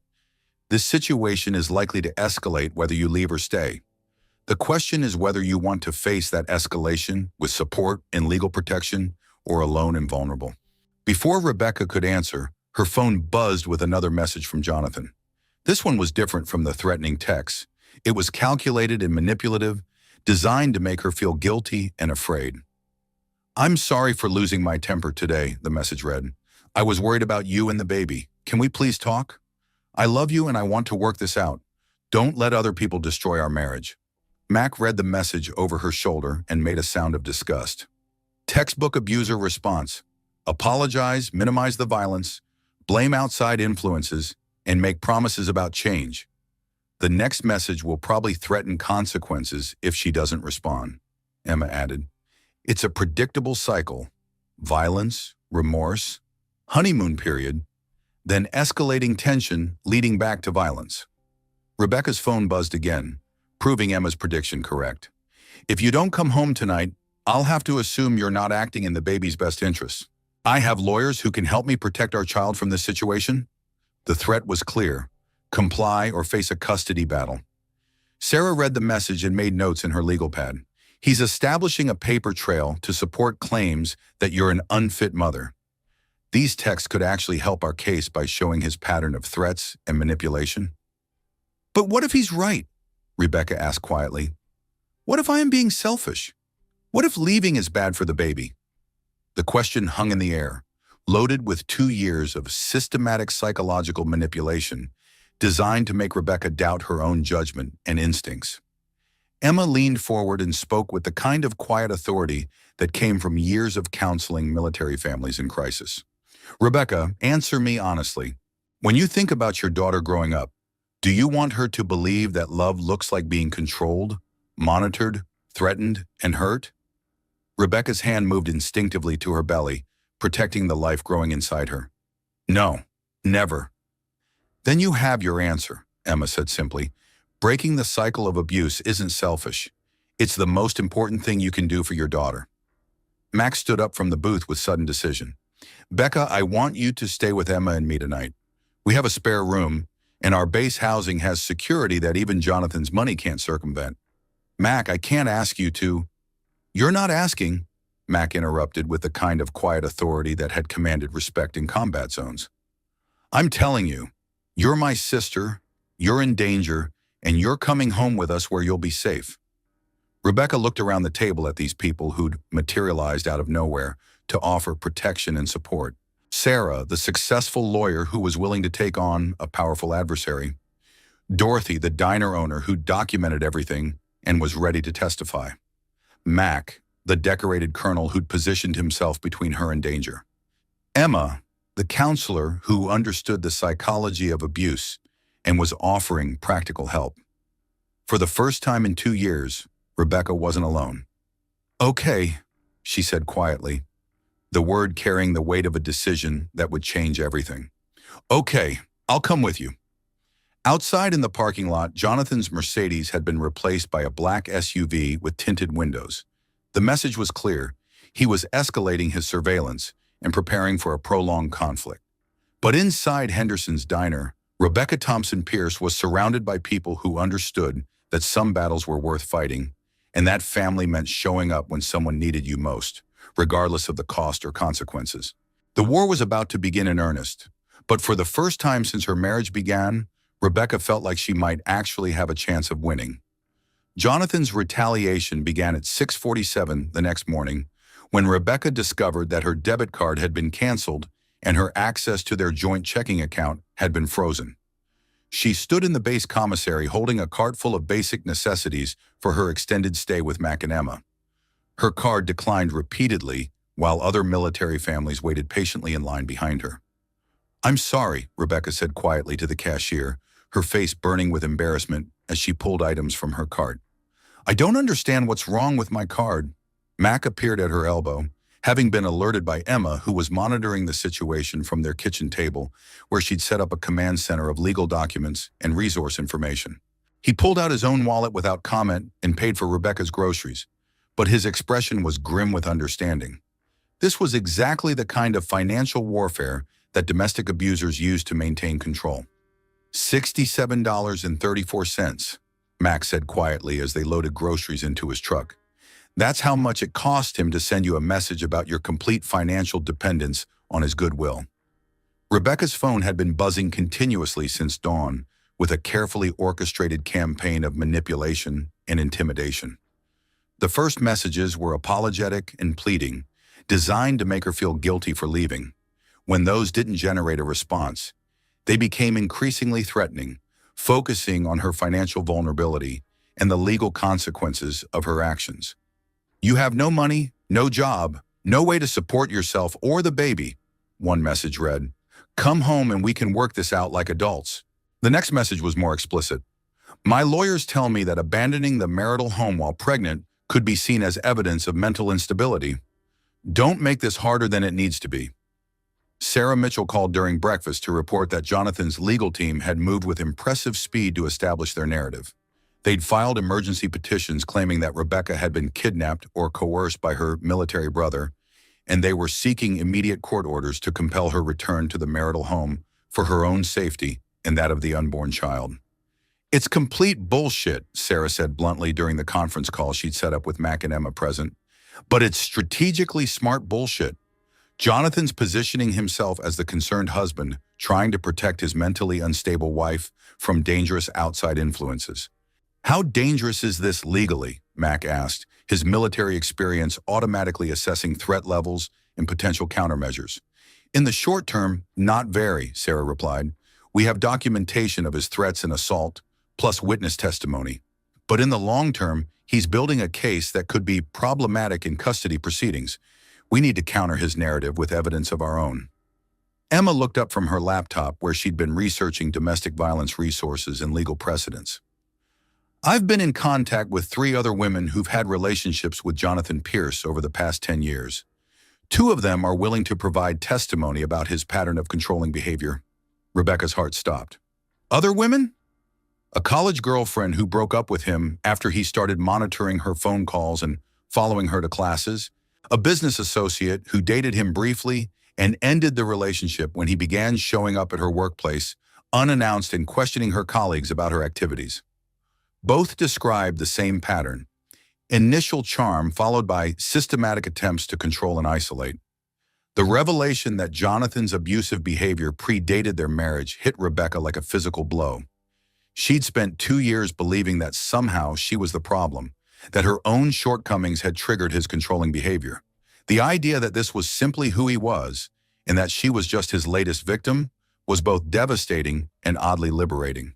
this situation is likely to escalate whether you leave or stay. The question is whether you want to face that escalation with support and legal protection or alone and vulnerable. Before Rebecca could answer, her phone buzzed with another message from Jonathan. This one was different from the threatening texts. It was calculated and manipulative, designed to make her feel guilty and afraid. I'm sorry for losing my temper today, the message read. I was worried about you and the baby. Can we please talk? I love you and I want to work this out. Don't let other people destroy our marriage. Mac read the message over her shoulder and made a sound of disgust. Textbook abuser response. Apologize, minimize the violence, blame outside influences, and make promises about change. The next message will probably threaten consequences if she doesn't respond, Emma added. It's a predictable cycle. Violence, remorse, honeymoon period, then escalating tension leading back to violence. Rebecca's phone buzzed again, proving Emma's prediction correct. If you don't come home tonight, I'll have to assume you're not acting in the baby's best interests. I have lawyers who can help me protect our child from this situation. The threat was clear. Comply or face a custody battle. Sarah read the message and made notes in her legal pad. He's establishing a paper trail to support claims that you're an unfit mother. These texts could actually help our case by showing his pattern of threats and manipulation. But what if he's right? Rebecca asked quietly. What if I am being selfish? What if leaving is bad for the baby? The question hung in the air, loaded with 2 years of systematic psychological manipulation designed to make Rebecca doubt her own judgment and instincts. Emma leaned forward and spoke with the kind of quiet authority that came from years of counseling military families in crisis. Rebecca, answer me honestly. When you think about your daughter growing up, do you want her to believe that love looks like being controlled, monitored, threatened, and hurt? Rebecca's hand moved instinctively to her belly, protecting the life growing inside her. No, never. Then you have your answer, Emma said simply. Breaking the cycle of abuse isn't selfish. It's the most important thing you can do for your daughter. Max stood up from the booth with sudden decision. Becca, I want you to stay with Emma and me tonight. We have a spare room, and our base housing has security that even Jonathan's money can't circumvent. Mac, I can't ask you to. You're not asking, Mac interrupted with the kind of quiet authority that had commanded respect in combat zones. I'm telling you, you're my sister, you're in danger, and you're coming home with us where you'll be safe. Rebecca looked around the table at these people who'd materialized out of nowhere to offer protection and support. Sarah, the successful lawyer who was willing to take on a powerful adversary. Dorothy, the diner owner who documented everything and was ready to testify. Mac, the decorated colonel who'd positioned himself between her and danger. Emma, the counselor who understood the psychology of abuse and was offering practical help. For the first time in 2 years, Rebecca wasn't alone. Okay, she said quietly, the word carrying the weight of a decision that would change everything. Okay, I'll come with you. Outside in the parking lot, Jonathan's Mercedes had been replaced by a black SUV with tinted windows. The message was clear. He was escalating his surveillance and preparing for a prolonged conflict. But inside Henderson's diner, Rebecca Thompson Pierce was surrounded by people who understood that some battles were worth fighting, and that family meant showing up when someone needed you most, regardless of the cost or consequences. The war was about to begin in earnest, but for the first time since her marriage began, Rebecca felt like she might actually have a chance of winning. Jonathan's retaliation began at 6:47 the next morning, when Rebecca discovered that her debit card had been canceled and her access to their joint checking account had been frozen. She stood in the base commissary holding a cart full of basic necessities for her extended stay with Mac and Emma. Her card declined repeatedly while other military families waited patiently in line behind her. "I'm sorry," Rebecca said quietly to the cashier, her face burning with embarrassment as she pulled items from her cart. "I don't understand what's wrong with my card." Mac appeared at her elbow, having been alerted by Emma, who was monitoring the situation from their kitchen table, where she'd set up a command center of legal documents and resource information. He pulled out his own wallet without comment and paid for Rebecca's groceries, but his expression was grim with understanding. This was exactly the kind of financial warfare that domestic abusers use to maintain control. $67.34, Max said quietly as they loaded groceries into his truck. "That's how much it cost him to send you a message about your complete financial dependence on his goodwill." Rebecca's phone had been buzzing continuously since dawn, with a carefully orchestrated campaign of manipulation and intimidation. The first messages were apologetic and pleading, designed to make her feel guilty for leaving. When those didn't generate a response, they became increasingly threatening, focusing on her financial vulnerability and the legal consequences of her actions. "You have no money, no job, no way to support yourself or the baby," one message read. "Come home and we can work this out like adults." The next message was more explicit. "My lawyers tell me that abandoning the marital home while pregnant could be seen as evidence of mental instability. Don't make this harder than it needs to be." Sarah Mitchell called during breakfast to report that Jonathan's legal team had moved with impressive speed to establish their narrative. They'd filed emergency petitions claiming that Rebecca had been kidnapped or coerced by her military brother, and they were seeking immediate court orders to compel her return to the marital home for her own safety and that of the unborn child. "It's complete bullshit," Sarah said bluntly during the conference call she'd set up with Mac and Emma present. "But it's strategically smart bullshit. Jonathan's positioning himself as the concerned husband, trying to protect his mentally unstable wife from dangerous outside influences." "How dangerous is this legally?" Mac asked, his military experience automatically assessing threat levels and potential countermeasures. "In the short term, not very," Sarah replied. "We have documentation of his threats and assault, plus witness testimony. But in the long term, he's building a case that could be problematic in custody proceedings. We need to counter his narrative with evidence of our own." Emma looked up from her laptop where she'd been researching domestic violence resources and legal precedents. "I've been in contact with 3 other women who've had relationships with Jonathan Pierce over the past 10 years. 2 of them are willing to provide testimony about his pattern of controlling behavior." Rebecca's heart stopped. "Other women?" "A college girlfriend who broke up with him after he started monitoring her phone calls and following her to classes. A business associate who dated him briefly and ended the relationship when he began showing up at her workplace, unannounced and questioning her colleagues about her activities." Both described the same pattern: initial charm followed by systematic attempts to control and isolate. The revelation that Jonathan's abusive behavior predated their marriage hit Rebecca like a physical blow. She'd spent 2 years believing that somehow she was the problem, that her own shortcomings had triggered his controlling behavior. The idea that this was simply who he was, and that she was just his latest victim, was both devastating and oddly liberating.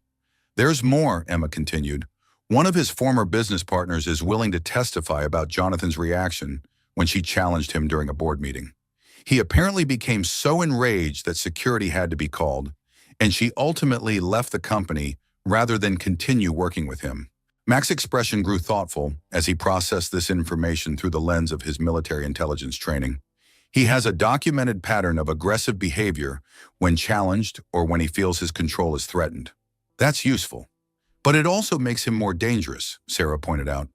"There's more," Emma continued. "One of his former business partners is willing to testify about Jonathan's reaction when she challenged him during a board meeting. He apparently became so enraged that security had to be called, and she ultimately left the company rather than continue working with him." Mac's expression grew thoughtful as he processed this information through the lens of his military intelligence training. "He has a documented pattern of aggressive behavior when challenged or when he feels his control is threatened. That's useful. But it also makes him more dangerous," Sarah pointed out.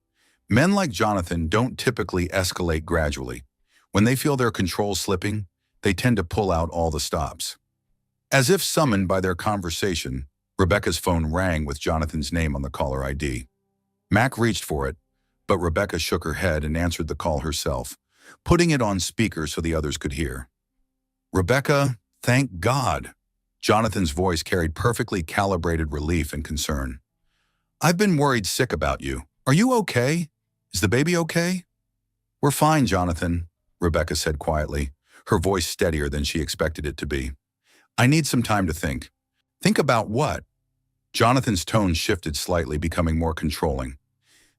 "Men like Jonathan don't typically escalate gradually. When they feel their control slipping, they tend to pull out all the stops." As if summoned by their conversation, Rebecca's phone rang with Jonathan's name on the caller ID. Mac reached for it, but Rebecca shook her head and answered the call herself, putting it on speaker so the others could hear. "Rebecca, thank God." Jonathan's voice carried perfectly calibrated relief and concern. "I've been worried sick about you. Are you okay? Is the baby okay?" "We're fine, Jonathan," Rebecca said quietly, her voice steadier than she expected it to be. "I need some time to think." "Think about what?" Jonathan's tone shifted slightly, becoming more controlling.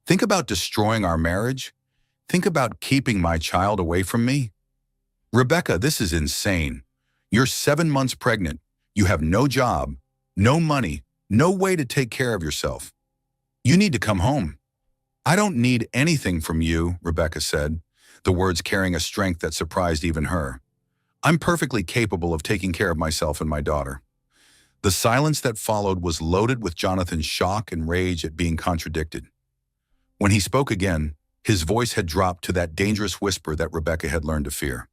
"Think about destroying our marriage? Think about keeping my child away from me?" "Rebecca, this is insane. You're 7 months pregnant. You have no job, no money, no way to take care of yourself. You need to come home." "I don't need anything from you," Rebecca said, the words carrying a strength that surprised even her. "I'm perfectly capable of taking care of myself and my daughter." The silence that followed was loaded with Jonathan's shock and rage at being contradicted. When he spoke again, his voice had dropped to that dangerous whisper that Rebecca had learned to fear.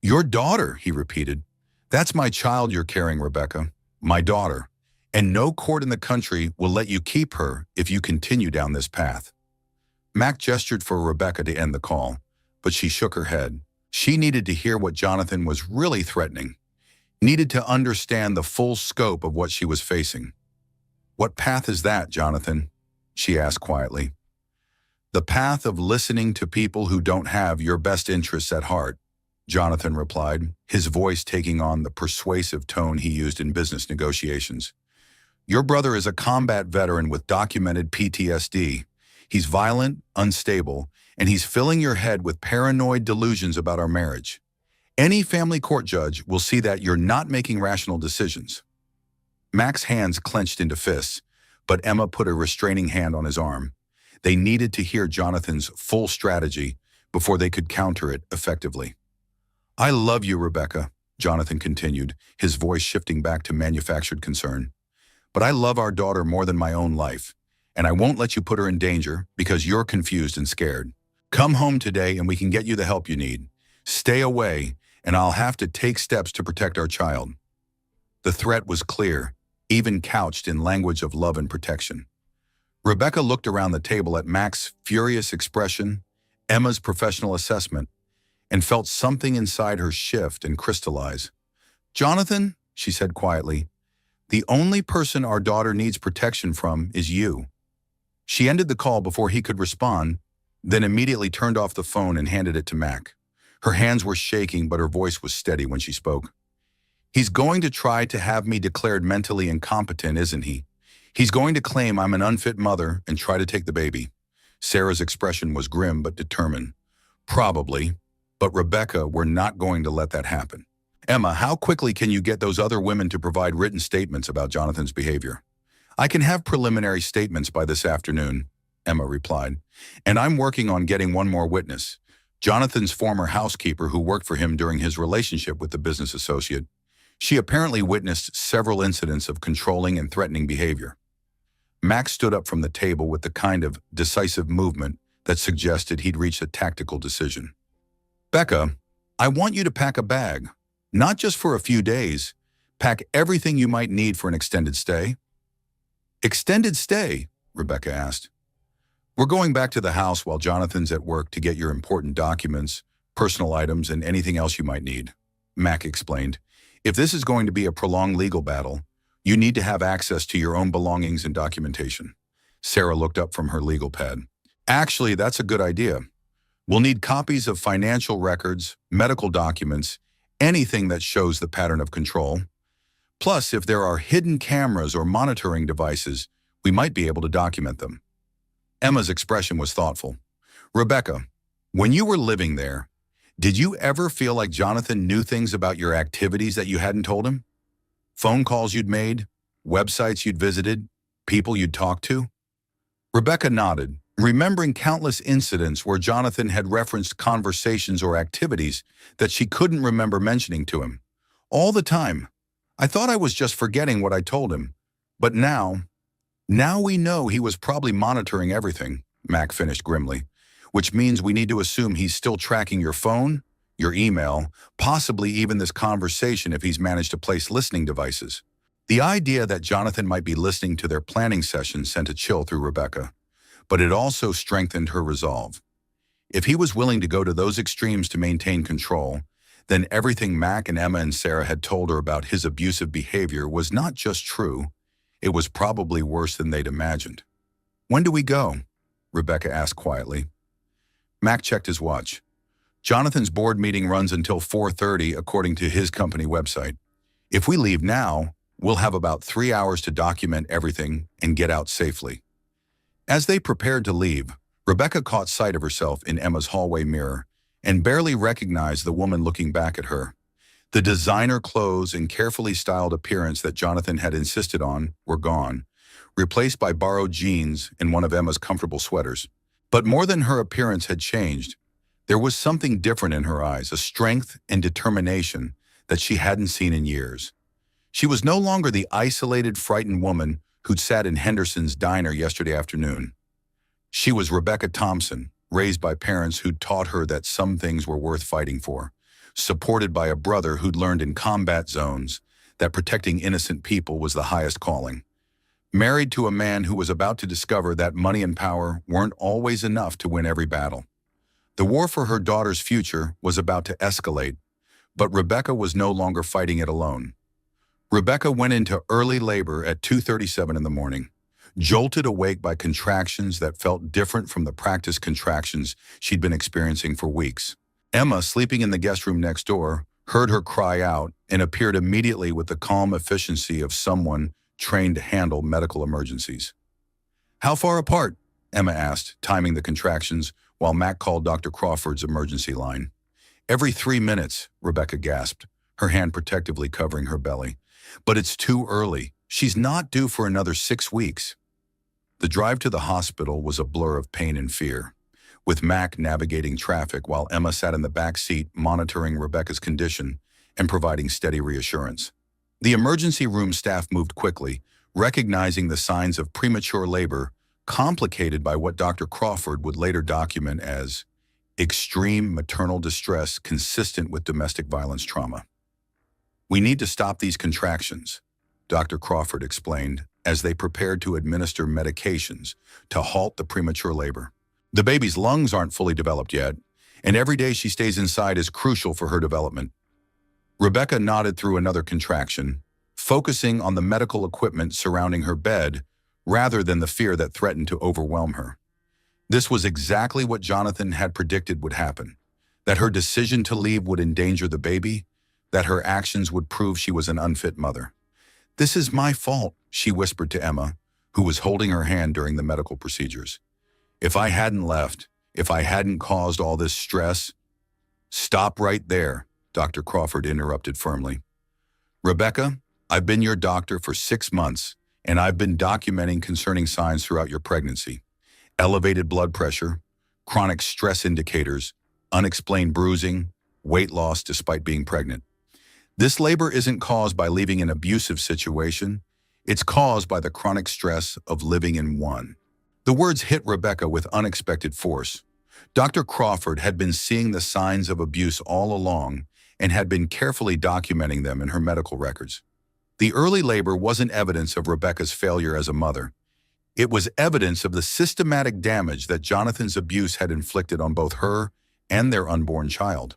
"Your daughter," he repeated. "That's my child you're carrying, Rebecca. My daughter. And no court in the country will let you keep her if you continue down this path." Mac gestured for Rebecca to end the call, but she shook her head. She needed to hear what Jonathan was really threatening, needed to understand the full scope of what she was facing. "What path is that, Jonathan?" she asked quietly. "The path of listening to people who don't have your best interests at heart," Jonathan replied, his voice taking on the persuasive tone he used in business negotiations. "Your brother is a combat veteran with documented PTSD. He's violent, unstable, and he's filling your head with paranoid delusions about our marriage. Any family court judge will see that you're not making rational decisions." Mac's hands clenched into fists, but Emma put a restraining hand on his arm. They needed to hear Jonathan's full strategy before they could counter it effectively. "I love you, Rebecca," Jonathan continued, his voice shifting back to manufactured concern. "But I love our daughter more than my own life, and I won't let you put her in danger because you're confused and scared. Come home today and we can get you the help you need. Stay away, and I'll have to take steps to protect our child." The threat was clear, even couched in language of love and protection. Rebecca looked around the table at Mac's furious expression, Emma's professional assessment, and felt something inside her shift and crystallize. "Jonathan," she said quietly, "the only person our daughter needs protection from is you." She ended the call before he could respond, then immediately turned off the phone and handed it to Mac. Her hands were shaking, but her voice was steady when she spoke. "He's going to try to have me declared mentally incompetent, isn't he? He's going to claim I'm an unfit mother and try to take the baby." Sarah's expression was grim but determined. "Probably. But Rebecca, we're not going to let that happen." "Emma, how quickly can you get those other women to provide written statements about Jonathan's behavior?" "I can have preliminary statements by this afternoon," Emma replied. "And I'm working on getting one more witness, Jonathan's former housekeeper who worked for him during his relationship with the business associate. She apparently witnessed several incidents of controlling and threatening behavior." Max stood up from the table with the kind of decisive movement that suggested he'd reached a tactical decision. "Becca, I want you to pack a bag, not just for a few days. Pack everything you might need for an extended stay." "Extended stay?" Rebecca asked. "We're going back to the house while Jonathan's at work to get your important documents, personal items, and anything else you might need," Mac explained. "If this is going to be a prolonged legal battle, you need to have access to your own belongings and documentation." Sarah looked up from her legal pad. "Actually, that's a good idea. We'll need copies of financial records, medical documents, anything that shows the pattern of control. Plus, if there are hidden cameras or monitoring devices, we might be able to document them." Emma's expression was thoughtful. "Rebecca, when you were living there, did you ever feel like Jonathan knew things about your activities that you hadn't told him? Phone calls you'd made, websites you'd visited, people you'd talked to?" Rebecca nodded, remembering countless incidents where Jonathan had referenced conversations or activities that she couldn't remember mentioning to him. "All the time. I thought I was just forgetting what I told him. But now we know he was probably monitoring everything," Mac finished grimly, "which means we need to assume he's still tracking your phone, your email, possibly even this conversation if he's managed to place listening devices." The idea that Jonathan might be listening to their planning session sent a chill through Rebecca, but it also strengthened her resolve. If he was willing to go to those extremes to maintain control, then everything Mac and Emma and Sarah had told her about his abusive behavior was not just true, it was probably worse than they'd imagined. "When do we go?" Rebecca asked quietly. Mac checked his watch. "Jonathan's board meeting runs until 4:30 according to his company website. If we leave now, we'll have about 3 hours to document everything and get out safely." As they prepared to leave, Rebecca caught sight of herself in Emma's hallway mirror and barely recognized the woman looking back at her. The designer clothes and carefully styled appearance that Jonathan had insisted on were gone, replaced by borrowed jeans and one of Emma's comfortable sweaters. But more than her appearance had changed, there was something different in her eyes, a strength and determination that she hadn't seen in years. She was no longer the isolated, frightened woman who'd sat in Henderson's diner yesterday afternoon. She was Rebecca Thompson, raised by parents who'd taught her that some things were worth fighting for, supported by a brother who'd learned in combat zones that protecting innocent people was the highest calling. Married to a man who was about to discover that money and power weren't always enough to win every battle. The war for her daughter's future was about to escalate, but Rebecca was no longer fighting it alone. Rebecca went into early labor at 2:37 in the morning, jolted awake by contractions that felt different from the practice contractions she'd been experiencing for weeks. Emma, sleeping in the guest room next door, heard her cry out and appeared immediately with the calm efficiency of someone trained to handle medical emergencies. "How far apart?" Emma asked, timing the contractions while Mac called Dr. Crawford's emergency line. "Every 3 minutes," Rebecca gasped, her hand protectively covering her belly. "But it's too early. She's not due for another 6 weeks." The drive to the hospital was a blur of pain and fear, with Mac navigating traffic while Emma sat in the back seat monitoring Rebecca's condition and providing steady reassurance. The emergency room staff moved quickly, recognizing the signs of premature labor, complicated by what Dr. Crawford would later document as extreme maternal distress consistent with domestic violence trauma. "We need to stop these contractions," Dr. Crawford explained as they prepared to administer medications to halt the premature labor. "The baby's lungs aren't fully developed yet, and every day she stays inside is crucial for her development." Rebecca nodded through another contraction, focusing on the medical equipment surrounding her bed rather than the fear that threatened to overwhelm her. This was exactly what Jonathan had predicted would happen, that her decision to leave would endanger the baby, that her actions would prove she was an unfit mother. "This is my fault," she whispered to Emma, who was holding her hand during the medical procedures. "If I hadn't left, if I hadn't caused all this stress—" "Stop right there," Dr. Crawford interrupted firmly. "Rebecca, I've been your doctor for 6 months, and I've been documenting concerning signs throughout your pregnancy. Elevated blood pressure, chronic stress indicators, unexplained bruising, weight loss despite being pregnant. This labor isn't caused by leaving an abusive situation. It's caused by the chronic stress of living in one." The words hit Rebecca with unexpected force. Dr. Crawford had been seeing the signs of abuse all along and had been carefully documenting them in her medical records. The early labor wasn't evidence of Rebecca's failure as a mother. It was evidence of the systematic damage that Jonathan's abuse had inflicted on both her and their unborn child.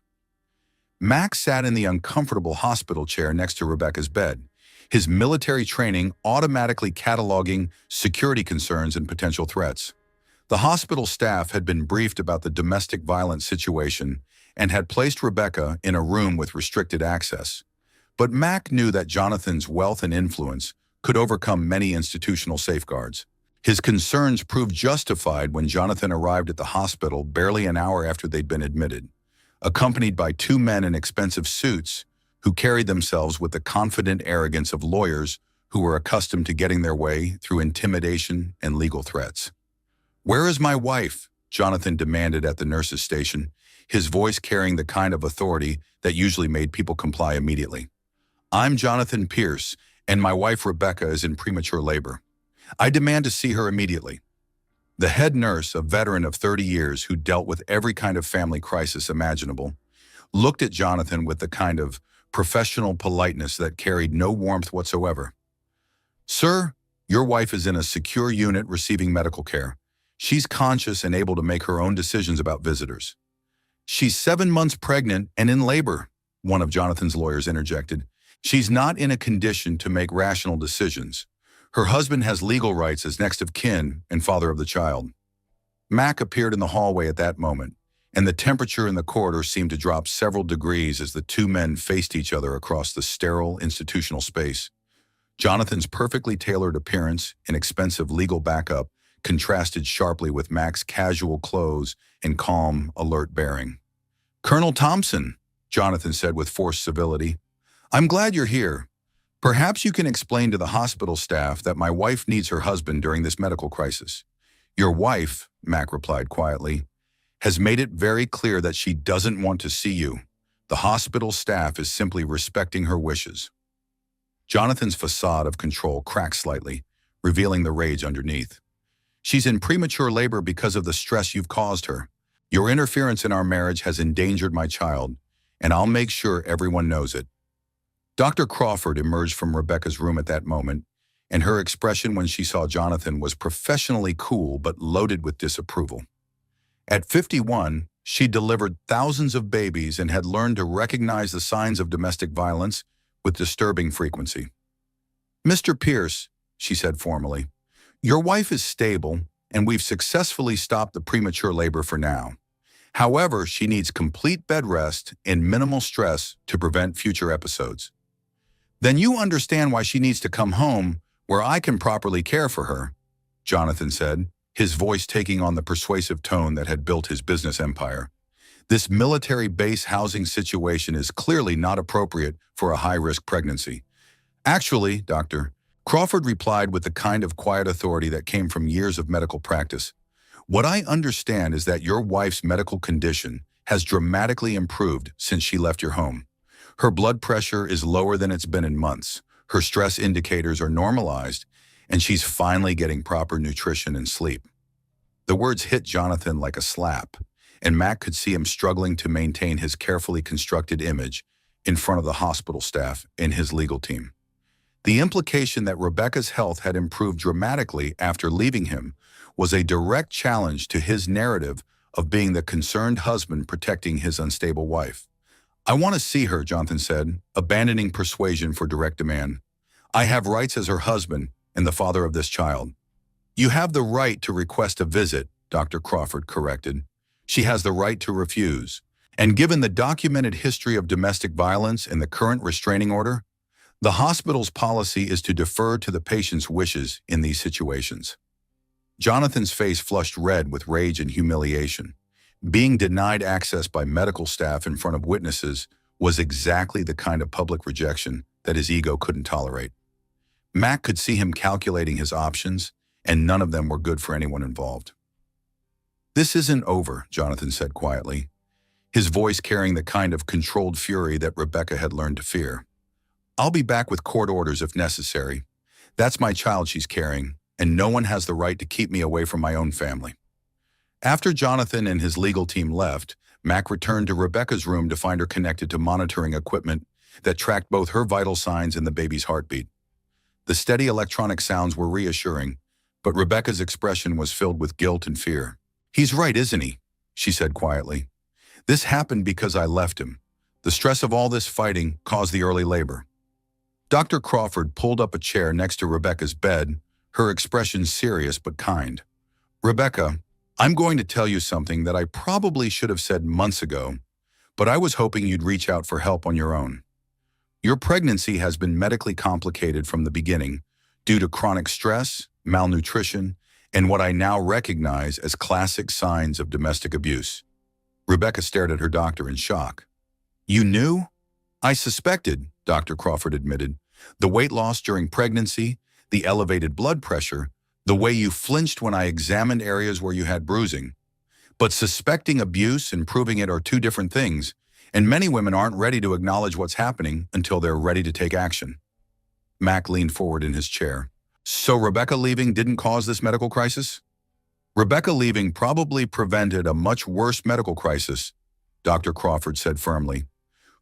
Max sat in the uncomfortable hospital chair next to Rebecca's bed, his military training automatically cataloging security concerns and potential threats. The hospital staff had been briefed about the domestic violence situation and had placed Rebecca in a room with restricted access. But Mac knew that Jonathan's wealth and influence could overcome many institutional safeguards. His concerns proved justified when Jonathan arrived at the hospital barely an hour after they'd been admitted, accompanied by 2 men in expensive suits who carried themselves with the confident arrogance of lawyers who were accustomed to getting their way through intimidation and legal threats. "Where is my wife?" Jonathan demanded at the nurse's station, his voice carrying the kind of authority that usually made people comply immediately. "I'm Jonathan Pierce, and my wife Rebecca is in premature labor. I demand to see her immediately." The head nurse, a veteran of 30 years who dealt with every kind of family crisis imaginable, looked at Jonathan with the kind of professional politeness that carried no warmth whatsoever. "Sir, your wife is in a secure unit receiving medical care. She's conscious and able to make her own decisions about visitors." "She's 7 months pregnant and in labor," one of Jonathan's lawyers interjected. "She's not in a condition to make rational decisions. Her husband has legal rights as next of kin and father of the child." Mac appeared in the hallway at that moment, and the temperature in the corridor seemed to drop several degrees as the 2 men faced each other across the sterile institutional space. Jonathan's perfectly tailored appearance and expensive legal backup contrasted sharply with Mac's casual clothes and calm, alert bearing. "Colonel Thompson," Jonathan said with forced civility. I'm glad you're here. Perhaps you can explain to the hospital staff that my wife needs her husband during this medical crisis. Your wife, Mac replied quietly, has made it very clear that she doesn't want to see you. The hospital staff is simply respecting her wishes. Jonathan's facade of control cracked slightly, revealing the rage underneath. She's in premature labor because of the stress you've caused her. Your interference in our marriage has endangered my child, and I'll make sure everyone knows it. Dr. Crawford emerged from Rebecca's room at that moment, and her expression when she saw Jonathan was professionally cool but loaded with disapproval. At 51, she delivered thousands of babies and had learned to recognize the signs of domestic violence with disturbing frequency. Mr. Pierce, she said formally, your wife is stable, and we've successfully stopped the premature labor for now. However, she needs complete bed rest and minimal stress to prevent future episodes. Then you understand why she needs to come home where I can properly care for her, Jonathan said, his voice taking on the persuasive tone that had built his business empire. This military base housing situation is clearly not appropriate for a high-risk pregnancy. Actually, Doctor, Crawford replied with the kind of quiet authority that came from years of medical practice. What I understand is that your wife's medical condition has dramatically improved since she left your home. Her blood pressure is lower than it's been in months. Her stress indicators are normalized, and she's finally getting proper nutrition and sleep. The words hit Jonathan like a slap, and Mac could see him struggling to maintain his carefully constructed image in front of the hospital staff and his legal team. The implication that Rebecca's health had improved dramatically after leaving him was a direct challenge to his narrative of being the concerned husband protecting his unstable wife. I want to see her, Jonathan said, abandoning persuasion for direct demand. I have rights as her husband and the father of this child. You have the right to request a visit, Dr. Crawford corrected. She has the right to refuse. And given the documented history of domestic violence and the current restraining order, the hospital's policy is to defer to the patient's wishes in these situations. Jonathan's face flushed red with rage and humiliation. Being denied access by medical staff in front of witnesses was exactly the kind of public rejection that his ego couldn't tolerate. Mac could see him calculating his options, and none of them were good for anyone involved. This isn't over, Jonathan said quietly, his voice carrying the kind of controlled fury that Rebecca had learned to fear. I'll be back with court orders if necessary. That's my child she's carrying, and no one has the right to keep me away from my own family. After Jonathan and his legal team left, Mac returned to Rebecca's room to find her connected to monitoring equipment that tracked both her vital signs and the baby's heartbeat. The steady electronic sounds were reassuring, but Rebecca's expression was filled with guilt and fear. He's right, isn't he? She said quietly. This happened because I left him. The stress of all this fighting caused the early labor. Dr. Crawford pulled up a chair next to Rebecca's bed, her expression serious but kind. Rebecca, I'm going to tell you something that I probably should have said months ago, but I was hoping you'd reach out for help on your own. Your pregnancy has been medically complicated from the beginning due to chronic stress, malnutrition, and what I now recognize as classic signs of domestic abuse. Rebecca stared at her doctor in shock. You knew? I suspected, Dr. Crawford admitted. The weight loss during pregnancy, the elevated blood pressure, the way you flinched when I examined areas where you had bruising. But suspecting abuse and proving it are two different things, and many women aren't ready to acknowledge what's happening until they're ready to take action. Mac leaned forward in his chair. So Rebecca leaving didn't cause this medical crisis? Rebecca leaving probably prevented a much worse medical crisis, Dr. Crawford said firmly.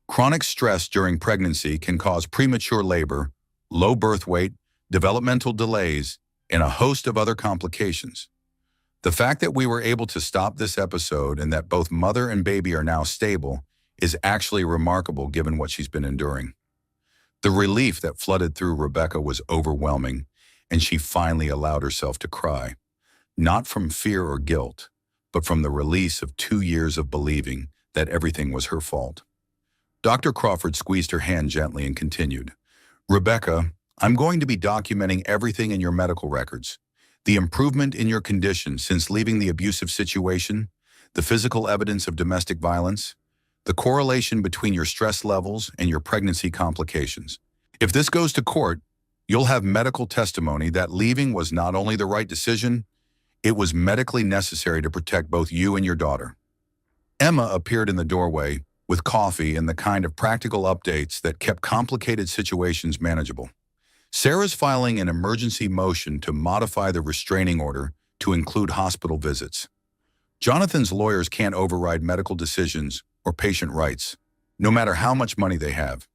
Chronic stress during pregnancy can cause premature labor, low birth weight, developmental delays, and a host of other complications. The fact that we were able to stop this episode and that both mother and baby are now stable is actually remarkable given what she's been enduring. The relief that flooded through Rebecca was overwhelming, and she finally allowed herself to cry, not from fear or guilt, but from the release of 2 years of believing that everything was her fault. Dr. Crawford squeezed her hand gently and continued, Rebecca, I'm going to be documenting everything in your medical records. The improvement in your condition since leaving the abusive situation, the physical evidence of domestic violence, the correlation between your stress levels and your pregnancy complications. If this goes to court, you'll have medical testimony that leaving was not only the right decision, it was medically necessary to protect both you and your daughter. Emma appeared in the doorway with coffee and the kind of practical updates that kept complicated situations manageable. Sarah's filing an emergency motion to modify the restraining order to include hospital visits. Jonathan's lawyers can't override medical decisions or patient rights, no matter how much money they have.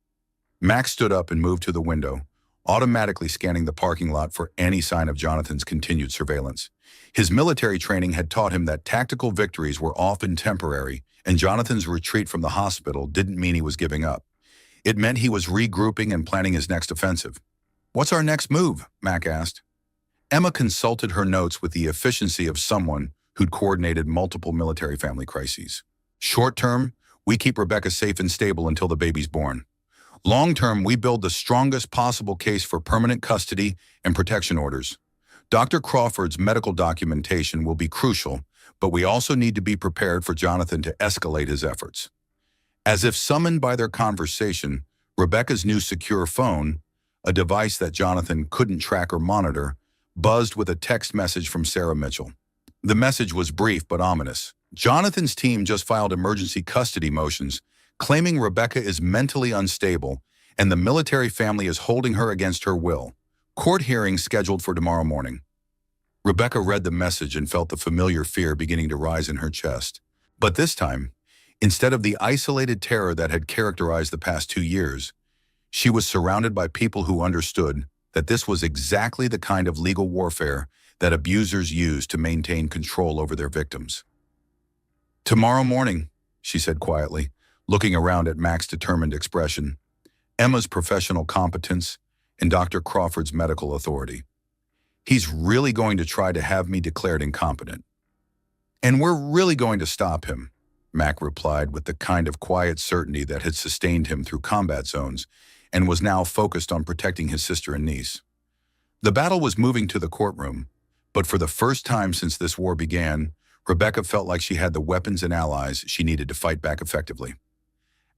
Max stood up and moved to the window, automatically scanning the parking lot for any sign of Jonathan's continued surveillance. His military training had taught him that tactical victories were often temporary, and Jonathan's retreat from the hospital didn't mean he was giving up. It meant he was regrouping and planning his next offensive. "What's our next move?" Mac asked. Emma consulted her notes with the efficiency of someone who'd coordinated multiple military family crises. "Short term, we keep Rebecca safe and stable until the baby's born. Long term, we build the strongest possible case for permanent custody and protection orders. Dr. Crawford's medical documentation will be crucial, but we also need to be prepared for Jonathan to escalate his efforts." As if summoned by their conversation, Rebecca's new secure phone, a device that Jonathan couldn't track or monitor, buzzed with a text message from Sarah Mitchell. The message was brief but ominous. "Jonathan's team just filed emergency custody motions, claiming Rebecca is mentally unstable and the military family is holding her against her will. Court hearing scheduled for tomorrow morning." Rebecca read the message and felt the familiar fear beginning to rise in her chest. But this time, instead of the isolated terror that had characterized the past 2 years, she was surrounded by people who understood that this was exactly the kind of legal warfare that abusers use to maintain control over their victims. "Tomorrow morning," she said quietly, looking around at Mac's determined expression, Emma's professional competence, and Dr. Crawford's medical authority. "He's really going to try to have me declared incompetent. And we're really going to stop him," Mac replied with the kind of quiet certainty that had sustained him through combat zones and was now focused on protecting his sister and niece. The battle was moving to the courtroom, but for the first time since this war began, Rebecca felt like she had the weapons and allies she needed to fight back effectively.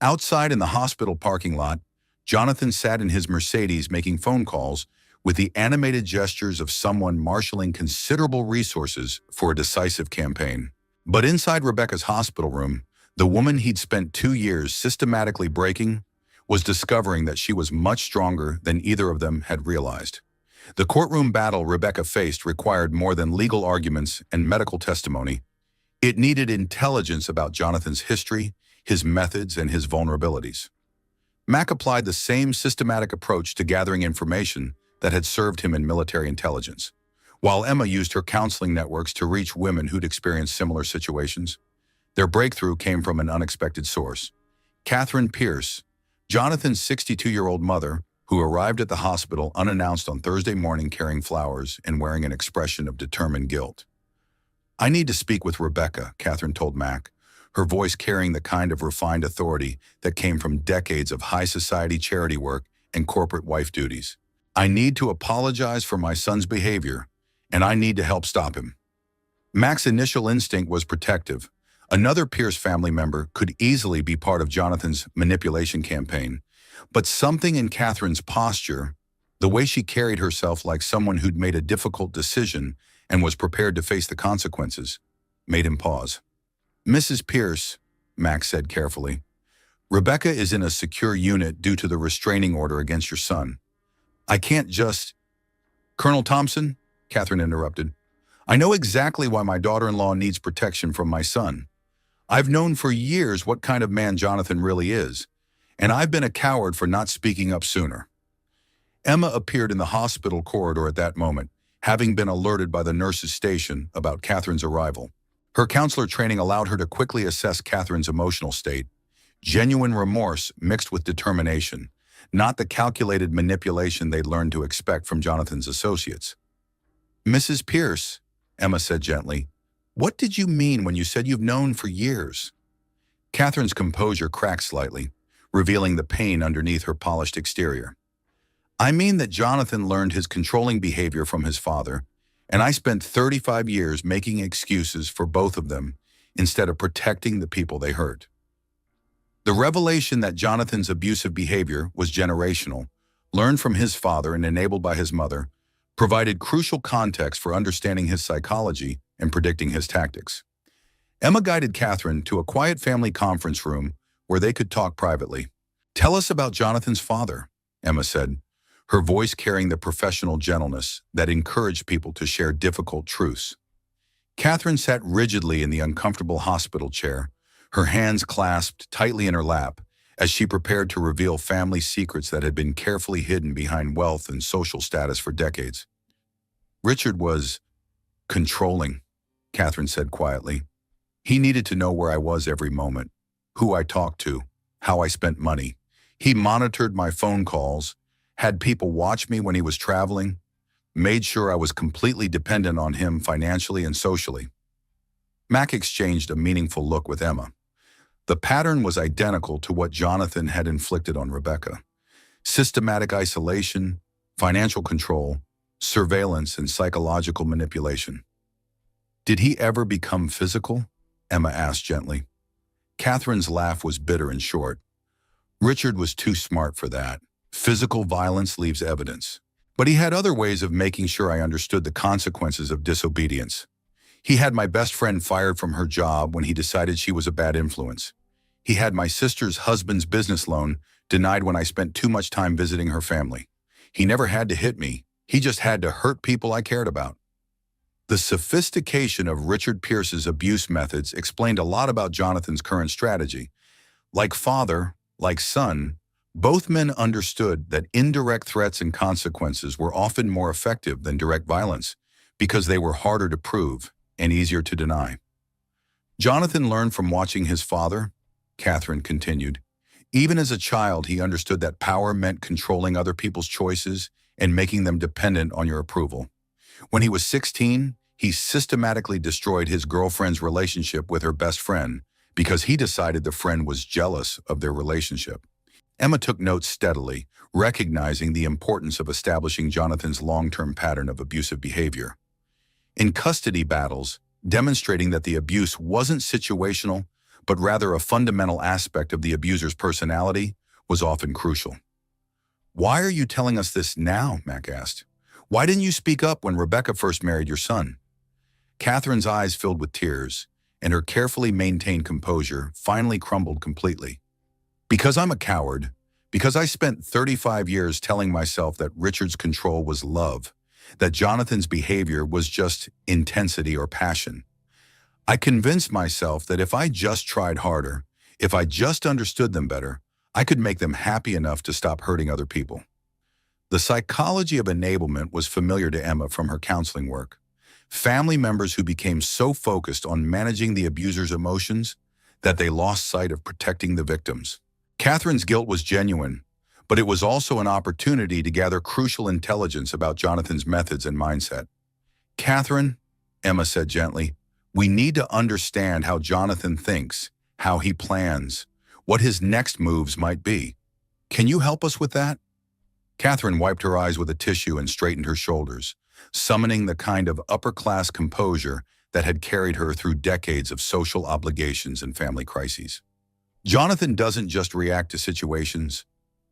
Outside in the hospital parking lot, Jonathan sat in his Mercedes making phone calls with the animated gestures of someone marshaling considerable resources for a decisive campaign. But inside Rebecca's hospital room, the woman he'd spent 2 years systematically breaking was discovering that she was much stronger than either of them had realized. The courtroom battle Rebecca faced required more than legal arguments and medical testimony. It needed intelligence about Jonathan's history, his methods, and his vulnerabilities. Mac applied the same systematic approach to gathering information that had served him in military intelligence, while Emma used her counseling networks to reach women who'd experienced similar situations. Their breakthrough came from an unexpected source. Catherine Pierce, Jonathan's 62-year-old mother, who arrived at the hospital unannounced on Thursday morning carrying flowers and wearing an expression of determined guilt. "I need to speak with Rebecca," Catherine told Mac, her voice carrying the kind of refined authority that came from decades of high society charity work and corporate wife duties. "I need to apologize for my son's behavior, and I need to help stop him." Mac's initial instinct was protective. Another Pierce family member could easily be part of Jonathan's manipulation campaign, but something in Catherine's posture, the way she carried herself like someone who'd made a difficult decision and was prepared to face the consequences, made him pause. "Mrs. Pierce," Max said carefully, "Rebecca is in a secure unit due to the restraining order against your son. I can't just—" "Colonel Thompson," Catherine interrupted, "I know exactly why my daughter-in-law needs protection from my son. I've known for years what kind of man Jonathan really is, and I've been a coward for not speaking up sooner." Emma appeared in the hospital corridor at that moment, having been alerted by the nurse's station about Catherine's arrival. Her counselor training allowed her to quickly assess Catherine's emotional state, genuine remorse mixed with determination, not the calculated manipulation they'd learned to expect from Jonathan's associates. "Mrs. Pierce," Emma said gently, "what did you mean when you said you've known for years?" Catherine's composure cracked slightly, revealing the pain underneath her polished exterior. "I mean that Jonathan learned his controlling behavior from his father, and I spent 35 years making excuses for both of them instead of protecting the people they hurt." The revelation that Jonathan's abusive behavior was generational, learned from his father and enabled by his mother, provided crucial context for understanding his psychology and predicting his tactics. Emma guided Catherine to a quiet family conference room where they could talk privately. "Tell us about Jonathan's father," Emma said, her voice carrying the professional gentleness that encouraged people to share difficult truths. Catherine sat rigidly in the uncomfortable hospital chair, her hands clasped tightly in her lap as she prepared to reveal family secrets that had been carefully hidden behind wealth and social status for decades. "Richard was controlling," Catherine said quietly. "He needed to know where I was every moment, who I talked to, how I spent money. He monitored my phone calls, had people watch me when he was traveling, made sure I was completely dependent on him financially and socially." Mac exchanged a meaningful look with Emma. The pattern was identical to what Jonathan had inflicted on Rebecca: systematic isolation, financial control, surveillance, and psychological manipulation. "Did he ever become physical?" Emma asked gently. Catherine's laugh was bitter and short. "Richard was too smart for that. Physical violence leaves evidence. But he had other ways of making sure I understood the consequences of disobedience. He had my best friend fired from her job when he decided she was a bad influence. He had my sister's husband's business loan denied when I spent too much time visiting her family. He never had to hit me. He just had to hurt people I cared about." The sophistication of Richard Pierce's abuse methods explained a lot about Jonathan's current strategy. Like father, like son, both men understood that indirect threats and consequences were often more effective than direct violence because they were harder to prove and easier to deny. "Jonathan learned from watching his father," Catherine continued. "Even as a child, he understood that power meant controlling other people's choices and making them dependent on your approval. When he was 16, he systematically destroyed his girlfriend's relationship with her best friend because he decided the friend was jealous of their relationship." Emma took notes steadily, recognizing the importance of establishing Jonathan's long-term pattern of abusive behavior. In custody battles, demonstrating that the abuse wasn't situational, but rather a fundamental aspect of the abuser's personality, was often crucial. "Why are you telling us this now?" Mac asked. "Why didn't you speak up when Rebecca first married your son?" Catherine's eyes filled with tears, and her carefully maintained composure finally crumbled completely. "Because I'm a coward. Because I spent 35 years telling myself that Richard's control was love, that Jonathan's behavior was just intensity or passion. I convinced myself that if I just tried harder, if I just understood them better, I could make them happy enough to stop hurting other people." The psychology of enablement was familiar to Emma from her counseling work. Family members who became so focused on managing the abuser's emotions that they lost sight of protecting the victims. Catherine's guilt was genuine, but it was also an opportunity to gather crucial intelligence about Jonathan's methods and mindset. "Catherine," Emma said gently, "we need to understand how Jonathan thinks, how he plans, what his next moves might be. Can you help us with that?" Catherine wiped her eyes with a tissue and straightened her shoulders, summoning the kind of upper-class composure that had carried her through decades of social obligations and family crises. "Jonathan doesn't just react to situations,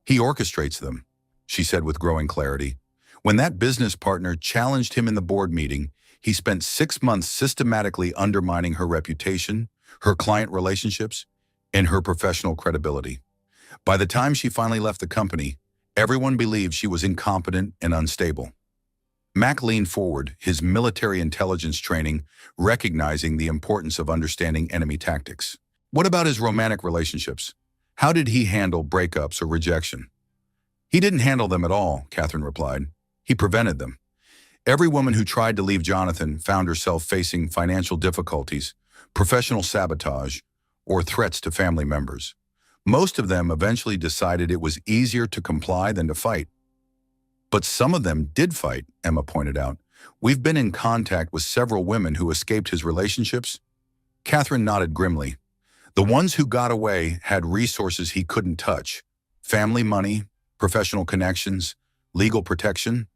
he orchestrates them," she said with growing clarity. "When that business partner challenged him in the board meeting, he spent 6 months systematically undermining her reputation, her client relationships, and her professional credibility. By the time she finally left the company, everyone believed she was incompetent and unstable." Mac leaned forward, his military intelligence training recognizing the importance of understanding enemy tactics. "What about his romantic relationships? How did he handle breakups or rejection?" "He didn't handle them at all," Catherine replied. "He prevented them. Every woman who tried to leave Jonathan found herself facing financial difficulties, professional sabotage, or threats to family members. Most of them eventually decided it was easier to comply than to fight." "But some of them did fight," Emma pointed out. "We've been in contact with several women who escaped his relationships." Catherine nodded grimly. "The ones who got away had resources he couldn't touch: family money, professional connections, legal protection.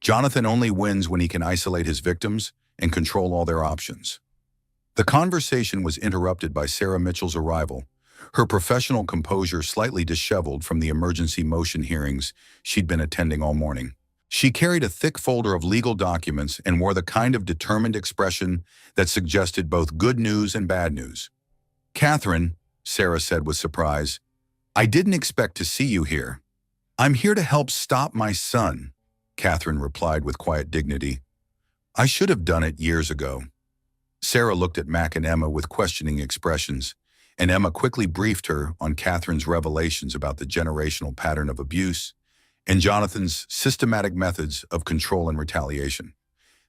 Jonathan only wins when he can isolate his victims and control all their options." The conversation was interrupted by Sarah Mitchell's arrival, her professional composure slightly disheveled from the emergency motion hearings she'd been attending all morning. She carried a thick folder of legal documents and wore the kind of determined expression that suggested both good news and bad news. "Catherine," Sarah said with surprise, "I didn't expect to see you here." "I'm here to help stop my son," Catherine replied with quiet dignity. "I should have done it years ago." Sarah looked at Mac and Emma with questioning expressions, and Emma quickly briefed her on Catherine's revelations about the generational pattern of abuse and Jonathan's systematic methods of control and retaliation.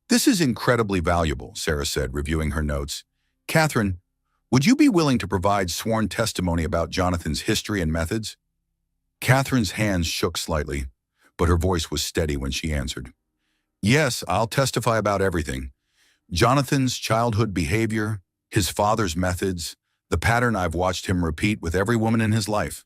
"This is incredibly valuable," Sarah said, reviewing her notes. "Catherine, would you be willing to provide sworn testimony about Jonathan's history and methods?" Catherine's hands shook slightly, but her voice was steady when she answered. "Yes, I'll testify about everything. Jonathan's childhood behavior, his father's methods, the pattern I've watched him repeat with every woman in his life.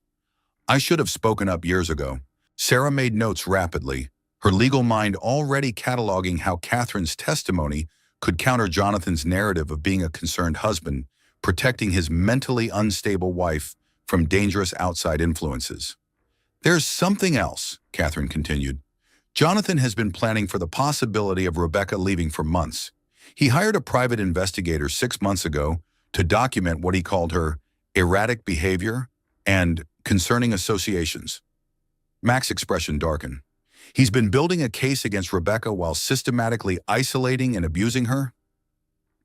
I should have spoken up years ago." Sarah made notes rapidly, her legal mind already cataloging how Catherine's testimony could counter Jonathan's narrative of being a concerned husband, protecting his mentally unstable wife from dangerous outside influences. "There's something else," Catherine continued. "Jonathan has been planning for the possibility of Rebecca leaving for months. He hired a private investigator 6 months ago to document what he called her erratic behavior and concerning associations." Mac's expression darkened. "He's been building a case against Rebecca while systematically isolating and abusing her?"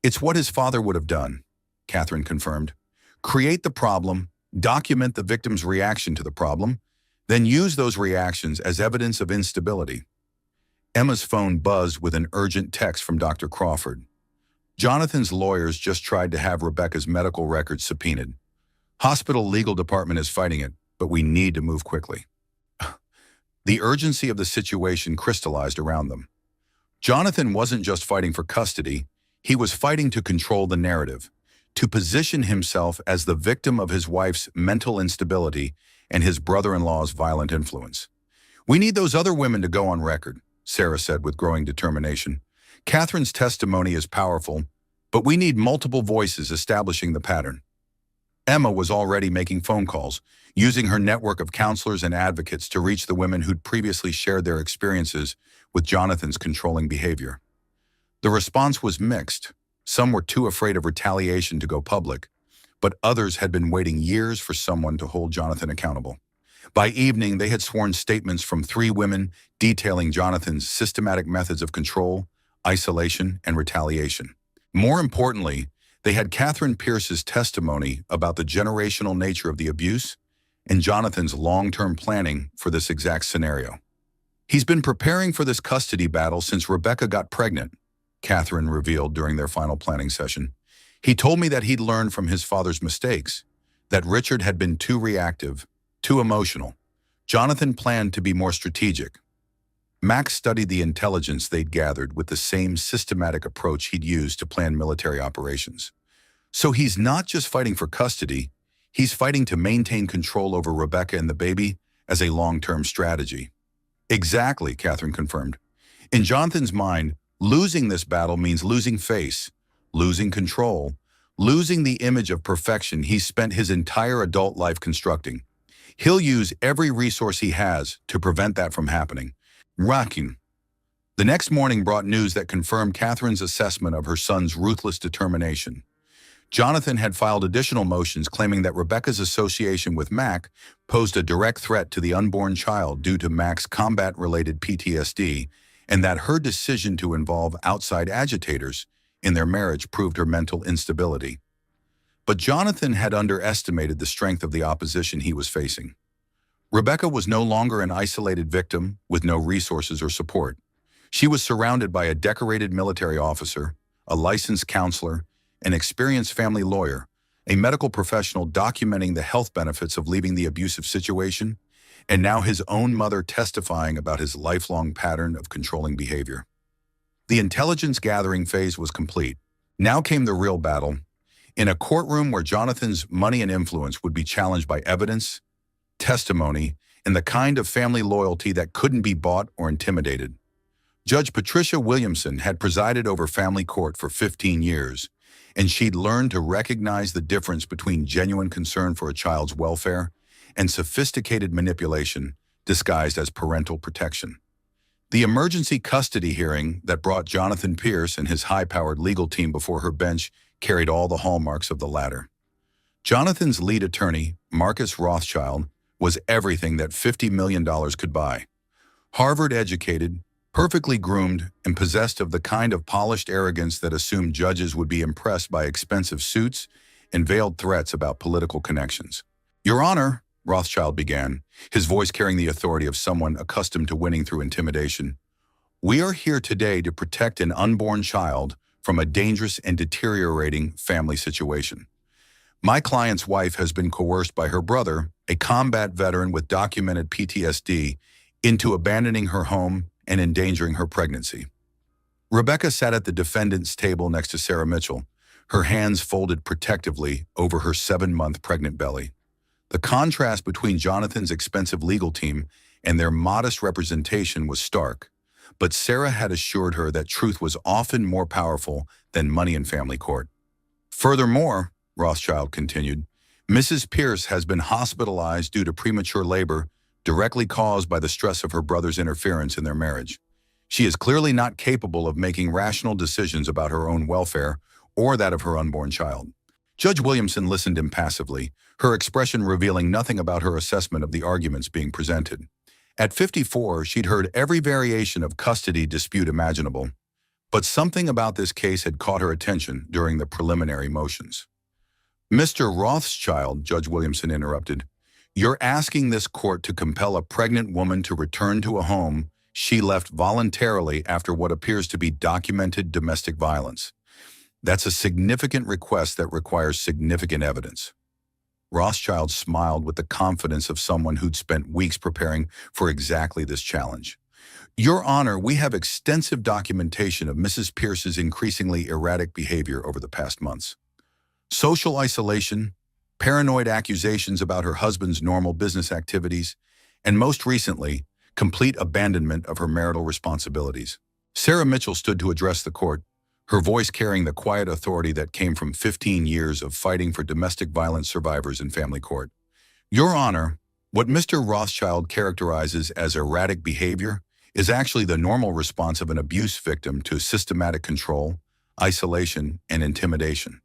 "It's what his father would have done," Catherine confirmed. "Create the problem, document the victim's reaction to the problem, then use those reactions as evidence of instability." Emma's phone buzzed with an urgent text from Dr. Crawford. "Jonathan's lawyers just tried to have Rebecca's medical records subpoenaed. Hospital legal department is fighting it, but we need to move quickly." The urgency of the situation crystallized around them. Jonathan wasn't just fighting for custody, he was fighting to control the narrative, to position himself as the victim of his wife's mental instability and his brother-in-law's violent influence. "We need those other women to go on record," Sarah said with growing determination. "Catherine's testimony is powerful, but we need multiple voices establishing the pattern." Emma was already making phone calls, using her network of counselors and advocates to reach the women who'd previously shared their experiences with Jonathan's controlling behavior. The response was mixed. Some were too afraid of retaliation to go public, but others had been waiting years for someone to hold Jonathan accountable. By evening, they had sworn statements from 3 women detailing Jonathan's systematic methods of control, isolation, and retaliation. More importantly, they had Catherine Pierce's testimony about the generational nature of the abuse and Jonathan's long-term planning for this exact scenario. "He's been preparing for this custody battle since Rebecca got pregnant," Catherine revealed during their final planning session. "He told me that he'd learned from his father's mistakes, that Richard had been too reactive, too emotional. Jonathan planned to be more strategic." Max studied the intelligence they'd gathered with the same systematic approach he'd used to plan military operations. "So he's not just fighting for custody, he's fighting to maintain control over Rebecca and the baby as a long-term strategy." "Exactly," Catherine confirmed. "In Jonathan's mind, losing this battle means losing face, losing control, losing the image of perfection he's spent his entire adult life constructing. He'll use every resource he has to prevent that from happening." Rocking. The next morning brought news that confirmed Catherine's assessment of her son's ruthless determination. Jonathan had filed additional motions claiming that Rebecca's association with Mac posed a direct threat to the unborn child due to Mac's combat-related PTSD, and that her decision to involve outside agitators in their marriage proved her mental instability. But Jonathan had underestimated the strength of the opposition he was facing. Rebecca was no longer an isolated victim with no resources or support. She was surrounded by a decorated military officer, a licensed counselor, an experienced family lawyer, a medical professional documenting the health benefits of leaving the abusive situation, and now his own mother testifying about his lifelong pattern of controlling behavior. The intelligence gathering phase was complete. Now came the real battle, in a courtroom where Jonathan's money and influence would be challenged by evidence, testimony, and the kind of family loyalty that couldn't be bought or intimidated. Judge Patricia Williamson had presided over family court for 15 years, and she'd learned to recognize the difference between genuine concern for a child's welfare and sophisticated manipulation disguised as parental protection. The emergency custody hearing that brought Jonathan Pierce and his high-powered legal team before her bench carried all the hallmarks of the latter. Jonathan's lead attorney, Marcus Rothschild, was everything that $50 million could buy. Harvard-educated, perfectly groomed, and possessed of the kind of polished arrogance that assumed judges would be impressed by expensive suits and veiled threats about political connections. "Your Honor," Rothschild began, his voice carrying the authority of someone accustomed to winning through intimidation, "we are here today to protect an unborn child from a dangerous and deteriorating family situation. My client's wife has been coerced by her brother, a combat veteran with documented PTSD, into abandoning her home and endangering her pregnancy." Rebecca sat at the defendant's table next to Sarah Mitchell, her hands folded protectively over her 7-month pregnant belly. The contrast between Jonathan's expensive legal team and their modest representation was stark, but Sarah had assured her that truth was often more powerful than money in family court. "Furthermore," Rothschild continued, "Mrs. Pierce has been hospitalized due to premature labor directly caused by the stress of her brother's interference in their marriage. She is clearly not capable of making rational decisions about her own welfare or that of her unborn child." Judge Williamson listened impassively, her expression revealing nothing about her assessment of the arguments being presented. At 54, she'd heard every variation of custody dispute imaginable, but something about this case had caught her attention during the preliminary motions. "Mr. Rothschild," Judge Williamson interrupted, "you're asking this court to compel a pregnant woman to return to a home she left voluntarily after what appears to be documented domestic violence. That's a significant request that requires significant evidence." Rothschild smiled with the confidence of someone who'd spent weeks preparing for exactly this challenge. "Your Honor, we have extensive documentation of Mrs. Pierce's increasingly erratic behavior over the past months. Social isolation, paranoid accusations about her husband's normal business activities, and most recently, complete abandonment of her marital responsibilities." Sarah Mitchell stood to address the court, her voice carrying the quiet authority that came from 15 years of fighting for domestic violence survivors in family court. "Your Honor, what Mr. Rothschild characterizes as erratic behavior is actually the normal response of an abuse victim to systematic control, isolation, and intimidation.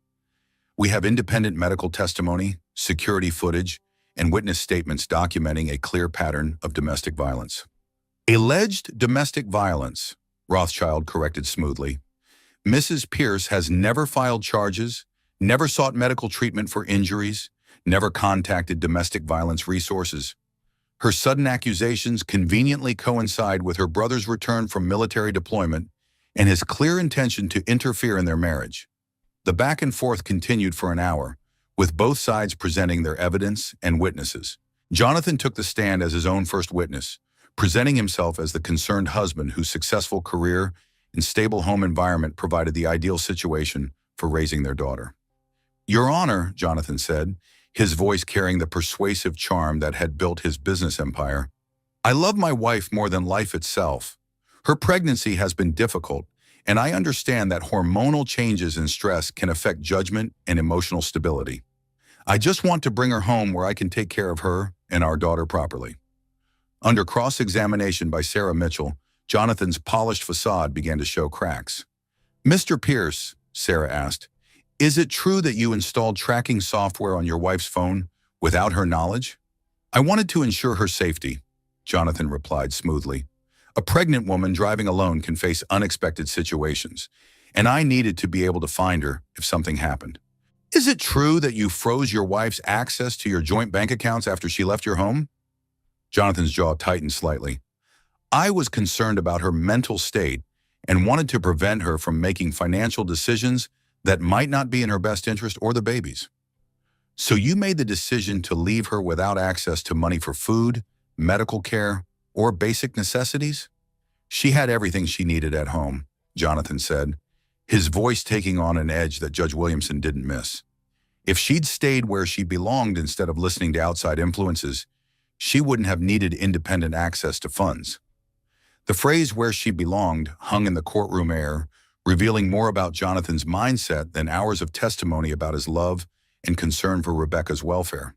We have independent medical testimony, security footage, and witness statements documenting a clear pattern of domestic violence." "Alleged domestic violence," Rothschild corrected smoothly. "Mrs. Pierce has never filed charges, never sought medical treatment for injuries, never contacted domestic violence resources. Her sudden accusations conveniently coincide with her brother's return from military deployment and his clear intention to interfere in their marriage." The back and forth continued for an hour, with both sides presenting their evidence and witnesses. Jonathan took the stand as his own first witness, presenting himself as the concerned husband whose successful career and stable home environment provided the ideal situation for raising their daughter. "Your Honor," Jonathan said, his voice carrying the persuasive charm that had built his business empire, "I love my wife more than life itself. Her pregnancy has been difficult, and I understand that hormonal changes and stress can affect judgment and emotional stability. I just want to bring her home where I can take care of her and our daughter properly." Under cross-examination by Sarah Mitchell, Jonathan's polished facade began to show cracks. "Mr. Pierce," Sarah asked, "is it true that you installed tracking software on your wife's phone without her knowledge?" "I wanted to ensure her safety," Jonathan replied smoothly. "A pregnant woman driving alone can face unexpected situations, and I needed to be able to find her if something happened." "Is it true that you froze your wife's access to your joint bank accounts after she left your home?" Jonathan's jaw tightened slightly. "I was concerned about her mental state and wanted to prevent her from making financial decisions that might not be in her best interest or the baby's." "So you made the decision to leave her without access to money for food, medical care, or basic necessities?" "She had everything she needed at home," Jonathan said, his voice taking on an edge that Judge Williamson didn't miss. "If she'd stayed where she belonged instead of listening to outside influences, she wouldn't have needed independent access to funds." The phrase "where she belonged" hung in the courtroom air, revealing more about Jonathan's mindset than hours of testimony about his love and concern for Rebecca's welfare.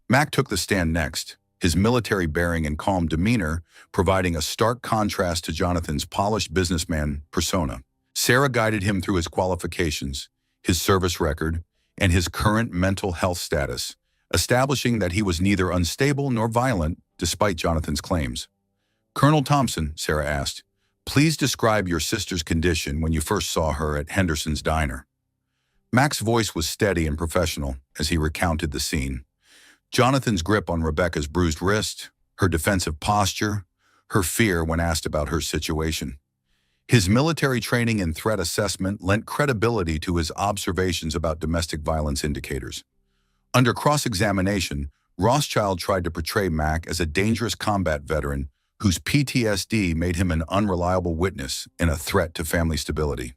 Mac took the stand next, his military bearing and calm demeanor providing a stark contrast to Jonathan's polished businessman persona. Sarah guided him through his qualifications, his service record, and his current mental health status, establishing that he was neither unstable nor violent despite Jonathan's claims. "Colonel Thompson," Sarah asked, "please describe your sister's condition when you first saw her at Henderson's diner." Mac's voice was steady and professional as he recounted the scene. Jonathan's grip on Rebecca's bruised wrist, her defensive posture, her fear when asked about her situation. His military training and threat assessment lent credibility to his observations about domestic violence indicators. Under cross-examination, Rothschild tried to portray Mac as a dangerous combat veteran whose PTSD made him an unreliable witness and a threat to family stability.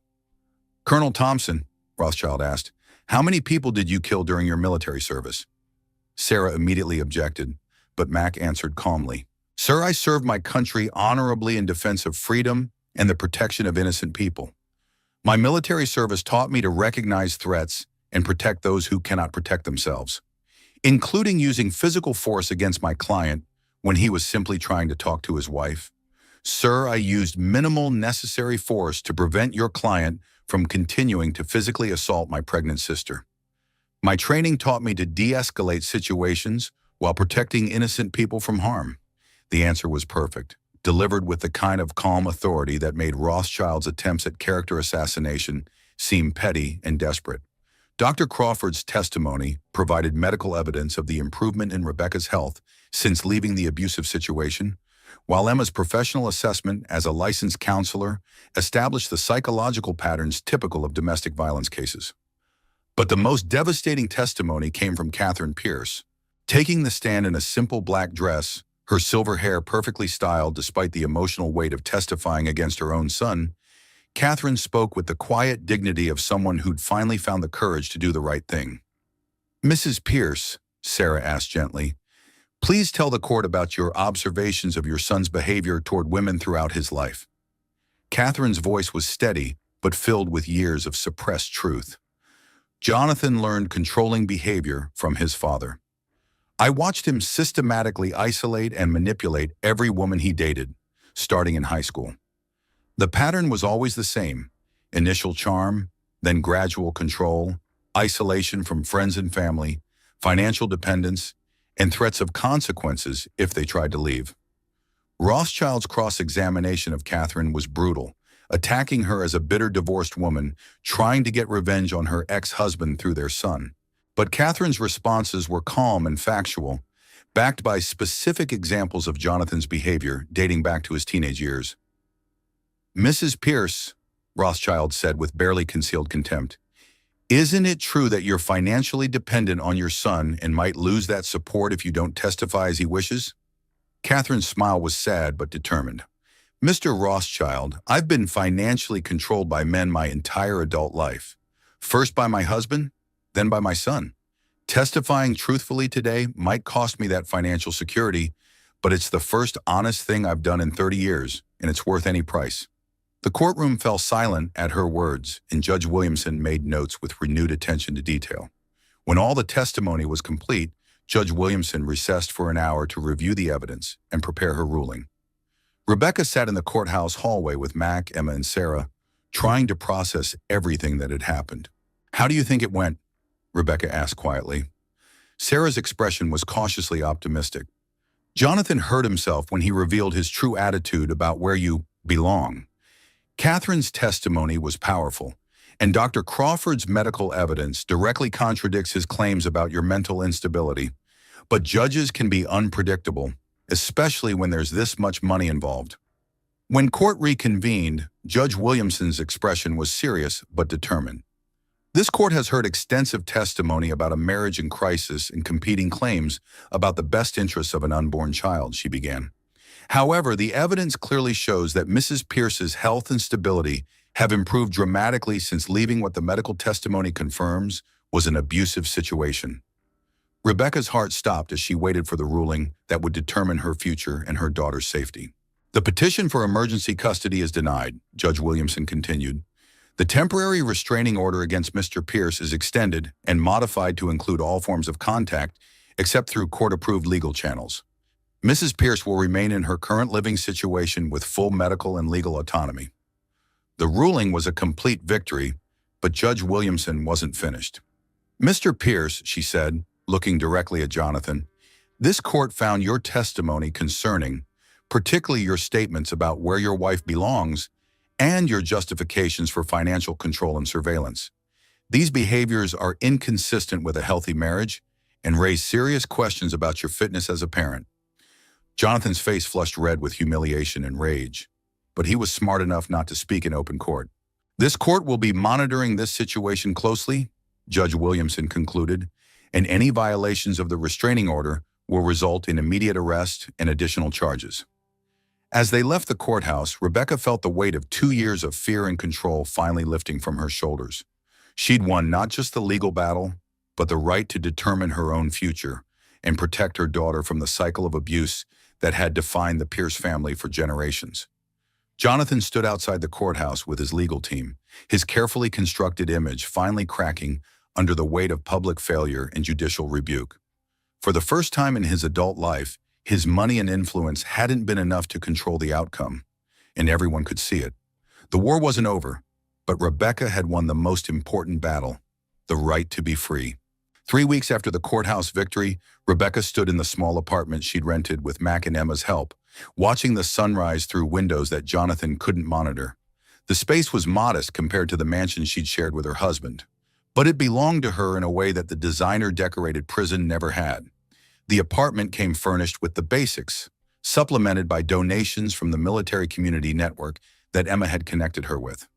"Colonel Thompson," Rothschild asked, "how many people did you kill during your military service?" Sarah immediately objected, but Mac answered calmly, "Sir, I served my country honorably in defense of freedom and the protection of innocent people. My military service taught me to recognize threats and protect those who cannot protect themselves, including using physical force against my client when he was simply trying to talk to his wife. Sir, I used minimal necessary force to prevent your client from continuing to physically assault my pregnant sister. My training taught me to de-escalate situations while protecting innocent people from harm." The answer was perfect, delivered with the kind of calm authority that made Rothschild's attempts at character assassination seem petty and desperate. Dr. Crawford's testimony provided medical evidence of the improvement in Rebecca's health since leaving the abusive situation, while Emma's professional assessment as a licensed counselor established the psychological patterns typical of domestic violence cases. But the most devastating testimony came from Catherine Pierce. Taking the stand in a simple black dress, her silver hair perfectly styled despite the emotional weight of testifying against her own son, Catherine spoke with the quiet dignity of someone who'd finally found the courage to do the right thing. "Mrs. Pierce," Sarah asked gently, "please tell the court about your observations of your son's behavior toward women throughout his life." Catherine's voice was steady, but filled with years of suppressed truth. "Jonathan learned controlling behavior from his father. I watched him systematically isolate and manipulate every woman he dated, starting in high school. The pattern was always the same: initial charm, then gradual control, isolation from friends and family, financial dependence, and threats of consequences if they tried to leave." Rothschild's cross-examination of Catherine was brutal, attacking her as a bitter divorced woman trying to get revenge on her ex-husband through their son. But Catherine's responses were calm and factual, backed by specific examples of Jonathan's behavior dating back to his teenage years. "Mrs. Pierce," Rothschild said with barely concealed contempt, "isn't it true that you're financially dependent on your son and might lose that support if you don't testify as he wishes?" Catherine's smile was sad but determined. "Mr. Rothschild, I've been financially controlled by men my entire adult life. First by my husband, then by my son. Testifying truthfully today might cost me that financial security, but it's the first honest thing I've done in 30 years, and it's worth any price." The courtroom fell silent at her words, and Judge Williamson made notes with renewed attention to detail. When all the testimony was complete, Judge Williamson recessed for an hour to review the evidence and prepare her ruling. Rebecca sat in the courthouse hallway with Mac, Emma, and Sarah, trying to process everything that had happened. "How do you think it went?" Rebecca asked quietly. Sarah's expression was cautiously optimistic. "Jonathan hurt himself when he revealed his true attitude about where you belong." Catherine's testimony was powerful, and Dr. Crawford's medical evidence directly contradicts his claims about your mental instability. But judges can be unpredictable, especially when there's this much money involved. When court reconvened, Judge Williamson's expression was serious but determined. "This court has heard extensive testimony about a marriage in crisis and competing claims about the best interests of an unborn child," she began. "However, the evidence clearly shows that Mrs. Pierce's health and stability have improved dramatically since leaving what the medical testimony confirms was an abusive situation." Rebecca's heart stopped as she waited for the ruling that would determine her future and her daughter's safety. "The petition for emergency custody is denied," Judge Williamson continued. The temporary restraining order against Mr. Pierce is extended and modified to include all forms of contact except through court-approved legal channels. Mrs. Pierce will remain in her current living situation with full medical and legal autonomy. The ruling was a complete victory, but Judge Williamson wasn't finished. Mr. Pierce, she said, looking directly at Jonathan, this court found your testimony concerning, particularly your statements about where your wife belongs and your justifications for financial control and surveillance. These behaviors are inconsistent with a healthy marriage and raise serious questions about your fitness as a parent. Jonathan's face flushed red with humiliation and rage, but he was smart enough not to speak in open court. This court will be monitoring this situation closely, Judge Williamson concluded, and any violations of the restraining order will result in immediate arrest and additional charges. As they left the courthouse, Rebecca felt the weight of 2 years of fear and control finally lifting from her shoulders. She'd won not just the legal battle, but the right to determine her own future and protect her daughter from the cycle of abuse that had defined the Pierce family for generations. Jonathan stood outside the courthouse with his legal team, his carefully constructed image finally cracking under the weight of public failure and judicial rebuke. For the first time in his adult life, his money and influence hadn't been enough to control the outcome, and everyone could see it. The war wasn't over, but Rebecca had won the most important battle, the right to be free. 3 weeks after the courthouse victory, Rebecca stood in the small apartment she'd rented with Mac and Emma's help, watching the sunrise through windows that Jonathan couldn't monitor. The space was modest compared to the mansion she'd shared with her husband, but it belonged to her in a way that the designer-decorated prison never had. The apartment came furnished with the basics, supplemented by donations from the military community network that Emma had connected her with.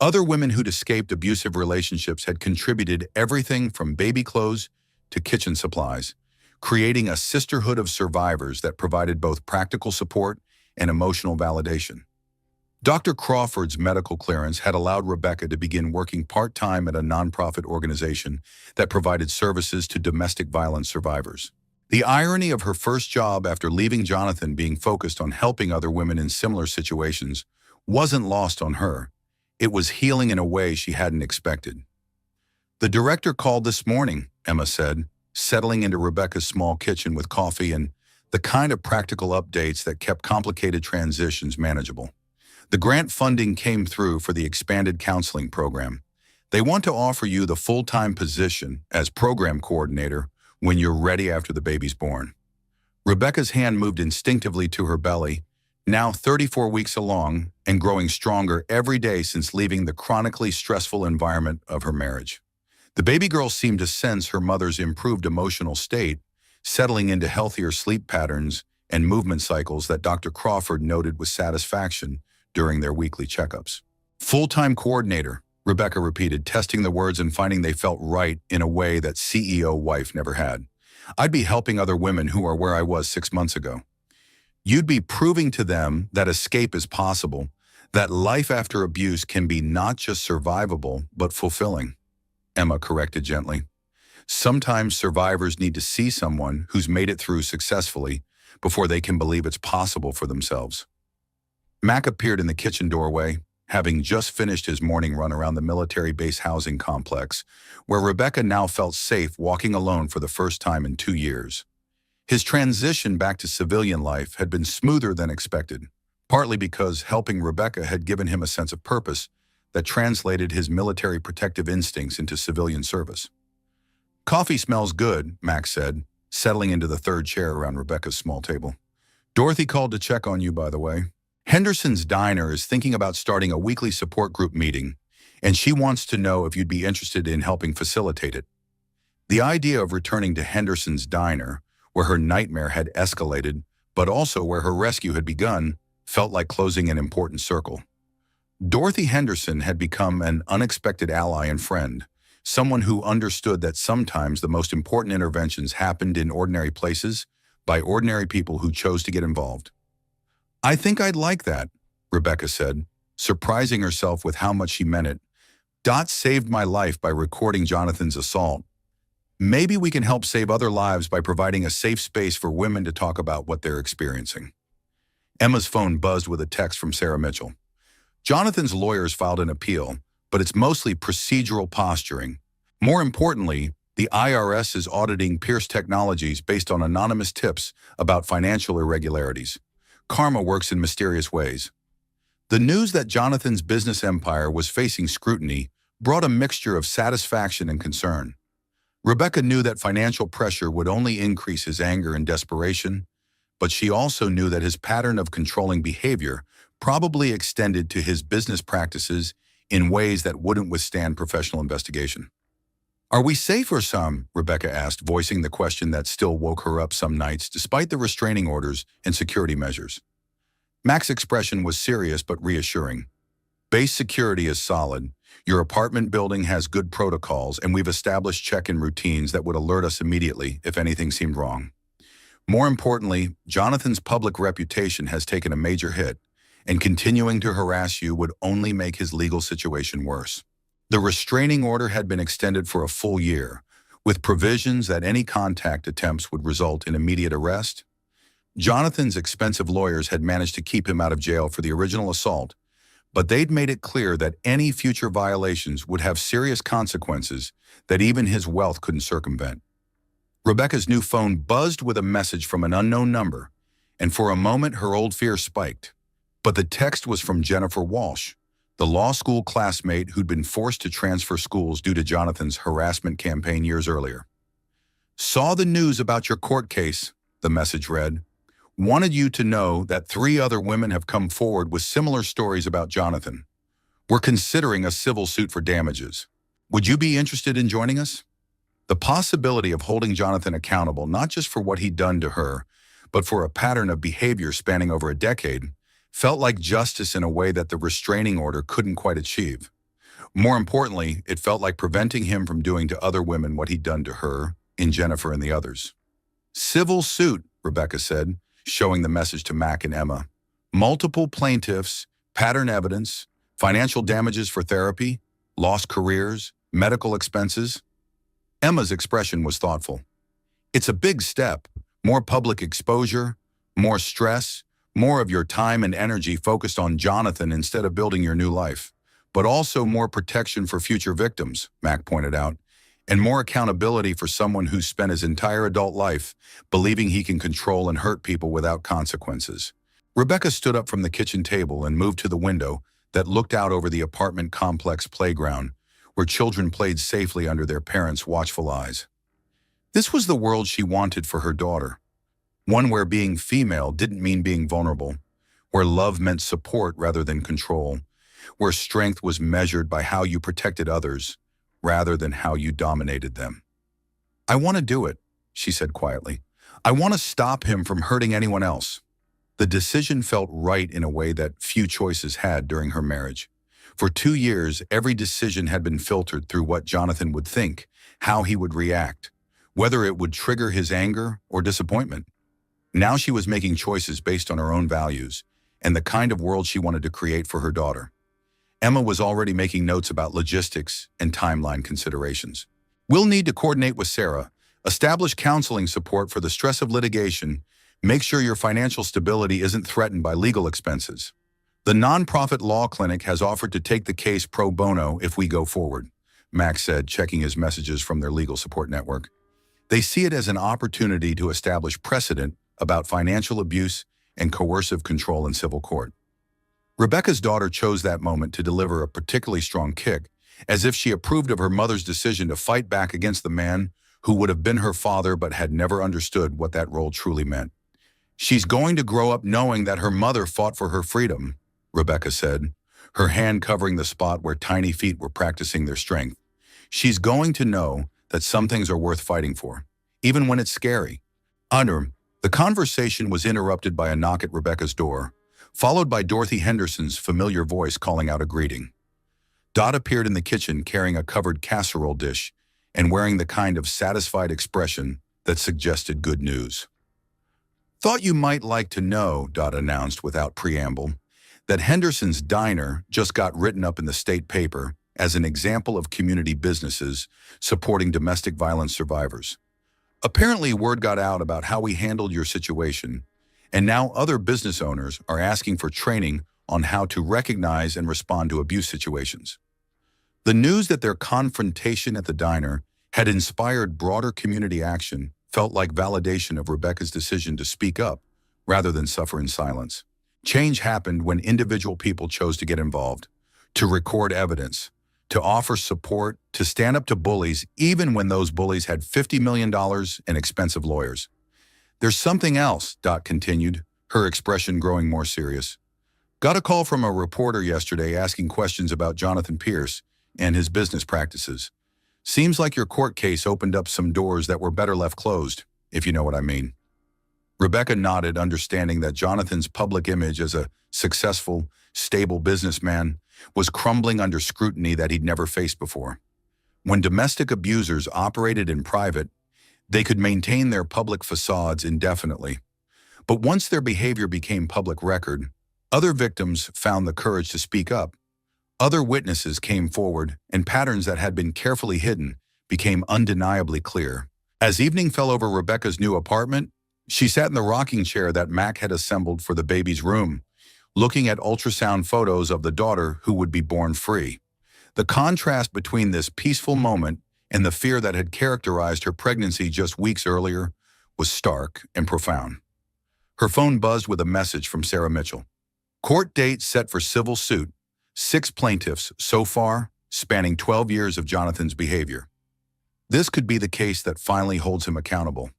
Other women who'd escaped abusive relationships had contributed everything from baby clothes to kitchen supplies, creating a sisterhood of survivors that provided both practical support and emotional validation. Dr. Crawford's medical clearance had allowed Rebecca to begin working part-time at a nonprofit organization that provided services to domestic violence survivors. The irony of her first job after leaving Jonathan being focused on helping other women in similar situations wasn't lost on her. It was healing in a way she hadn't expected. The director called this morning, Emma said, settling into Rebecca's small kitchen with coffee and the kind of practical updates that kept complicated transitions manageable. The grant funding came through for the expanded counseling program. They want to offer you the full-time position as program coordinator when you're ready after the baby's born. Rebecca's hand moved instinctively to her belly, now 34 weeks along and growing stronger every day since leaving the chronically stressful environment of her marriage. The baby girl seemed to sense her mother's improved emotional state, settling into healthier sleep patterns and movement cycles that Dr. Crawford noted with satisfaction during their weekly checkups. Full-time coordinator, Rebecca repeated, testing the words and finding they felt right in a way that CEO wife never had. I'd be helping other women who are where I was 6 months ago. You'd be proving to them that escape is possible, that life after abuse can be not just survivable, but fulfilling, Emma corrected gently. Sometimes survivors need to see someone who's made it through successfully before they can believe it's possible for themselves. Mac appeared in the kitchen doorway, having just finished his morning run around the military base housing complex, where Rebecca now felt safe walking alone for the first time in 2 years. His transition back to civilian life had been smoother than expected, partly because helping Rebecca had given him a sense of purpose that translated his military protective instincts into civilian service. Coffee smells good, Max said, settling into the third chair around Rebecca's small table. Dorothy called to check on you, by the way. Henderson's Diner is thinking about starting a weekly support group meeting, and she wants to know if you'd be interested in helping facilitate it. The idea of returning to Henderson's Diner, where her nightmare had escalated, but also where her rescue had begun, felt like closing an important circle. Dorothy Henderson had become an unexpected ally and friend, someone who understood that sometimes the most important interventions happened in ordinary places by ordinary people who chose to get involved. I think I'd like that, Rebecca said, surprising herself with how much she meant it. Dot saved my life by recording Jonathan's assault. Maybe we can help save other lives by providing a safe space for women to talk about what they're experiencing. Emma's phone buzzed with a text from Sarah Mitchell. Jonathan's lawyers filed an appeal, but it's mostly procedural posturing. More importantly, the IRS is auditing Pierce Technologies based on anonymous tips about financial irregularities. Karma works in mysterious ways. The news that Jonathan's business empire was facing scrutiny brought a mixture of satisfaction and concern. Rebecca knew that financial pressure would only increase his anger and desperation, but she also knew that his pattern of controlling behavior probably extended to his business practices in ways that wouldn't withstand professional investigation. "Are we safe or some?" Rebecca asked, voicing the question that still woke her up some nights despite the restraining orders and security measures. Mac's expression was serious but reassuring. "Base security is solid. Your apartment building has good protocols, and we've established check-in routines that would alert us immediately if anything seemed wrong. More importantly, Jonathan's public reputation has taken a major hit, and continuing to harass you would only make his legal situation worse." The restraining order had been extended for a full year, with provisions that any contact attempts would result in immediate arrest. Jonathan's expensive lawyers had managed to keep him out of jail for the original assault, but they'd made it clear that any future violations would have serious consequences that even his wealth couldn't circumvent. Rebecca's new phone buzzed with a message from an unknown number, and for a moment her old fear spiked. But the text was from Jennifer Walsh, the law school classmate who'd been forced to transfer schools due to Jonathan's harassment campaign years earlier. "Saw the news about your court case," the message read. "Wanted you to know that 3 other women have come forward with similar stories about Jonathan. We're considering a civil suit for damages. Would you be interested in joining us?" The possibility of holding Jonathan accountable not just for what he'd done to her, but for a pattern of behavior spanning over a decade, felt like justice in a way that the restraining order couldn't quite achieve. More importantly, it felt like preventing him from doing to other women what he'd done to her, in Jennifer and the others. "Civil suit," Rebecca said, showing the message to Mac and Emma. "Multiple plaintiffs, pattern evidence, financial damages for therapy, lost careers, medical expenses." Emma's expression was thoughtful. "It's a big step. More public exposure, more stress, more of your time and energy focused on Jonathan instead of building your new life. But also more protection for future victims," Mac pointed out, "and more accountability for someone who's spent his entire adult life believing he can control and hurt people without consequences." Rebecca stood up from the kitchen table and moved to the window that looked out over the apartment complex playground, where children played safely under their parents' watchful eyes. This was the world she wanted for her daughter. One where being female didn't mean being vulnerable, where love meant support rather than control, where strength was measured by how you protected others rather than how you dominated them. "I want to do it," she said quietly. "I want to stop him from hurting anyone else." The decision felt right in a way that few choices had during her marriage. For 2 years, every decision had been filtered through what Jonathan would think, how he would react, whether it would trigger his anger or disappointment. Now she was making choices based on her own values and the kind of world she wanted to create for her daughter. Emma was already making notes about logistics and timeline considerations. "We'll need to coordinate with Sarah, establish counseling support for the stress of litigation, make sure your financial stability isn't threatened by legal expenses. The nonprofit law clinic has offered to take the case pro bono if we go forward," Max said, checking his messages from their legal support network. "They see it as an opportunity to establish precedent about financial abuse and coercive control in civil court." Rebecca's daughter chose that moment to deliver a particularly strong kick, as if she approved of her mother's decision to fight back against the man who would have been her father but had never understood what that role truly meant. "She's going to grow up knowing that her mother fought for her freedom," Rebecca said, her hand covering the spot where tiny feet were practicing their strength. "She's going to know that some things are worth fighting for, even when it's scary." The conversation was interrupted by a knock at Rebecca's door, followed by Dorothy Henderson's familiar voice calling out a greeting. Dot appeared in the kitchen carrying a covered casserole dish and wearing the kind of satisfied expression that suggested good news. "Thought you might like to know," Dot announced without preamble, "that Henderson's Diner just got written up in the state paper as an example of community businesses supporting domestic violence survivors. Apparently, word got out about how we handled your situation, and now other business owners are asking for training on how to recognize and respond to abuse situations." The news that their confrontation at the diner had inspired broader community action felt like validation of Rebecca's decision to speak up rather than suffer in silence. Change happened when individual people chose to get involved, to record evidence, to offer support, to stand up to bullies, even when those bullies had $50 million and expensive lawyers. "There's something else," Dot continued, her expression growing more serious. "Got a call from a reporter yesterday asking questions about Jonathan Pierce and his business practices. Seems like your court case opened up some doors that were better left closed, if you know what I mean." Rebecca nodded, understanding that Jonathan's public image as a successful, stable businessman was crumbling under scrutiny that he'd never faced before. When domestic abusers operated in private, they could maintain their public facades indefinitely. But once their behavior became public record, other victims found the courage to speak up. Other witnesses came forward, and patterns that had been carefully hidden became undeniably clear. As evening fell over Rebecca's new apartment, she sat in the rocking chair that Mac had assembled for the baby's room, looking at ultrasound photos of the daughter who would be born free. The contrast between this peaceful moment and the fear that had characterized her pregnancy just weeks earlier was stark and profound. Her phone buzzed with a message from Sarah Mitchell. "Court date set for civil suit. 6 plaintiffs so far, spanning 12 years of Jonathan's behavior. This could be the case that finally holds him accountable."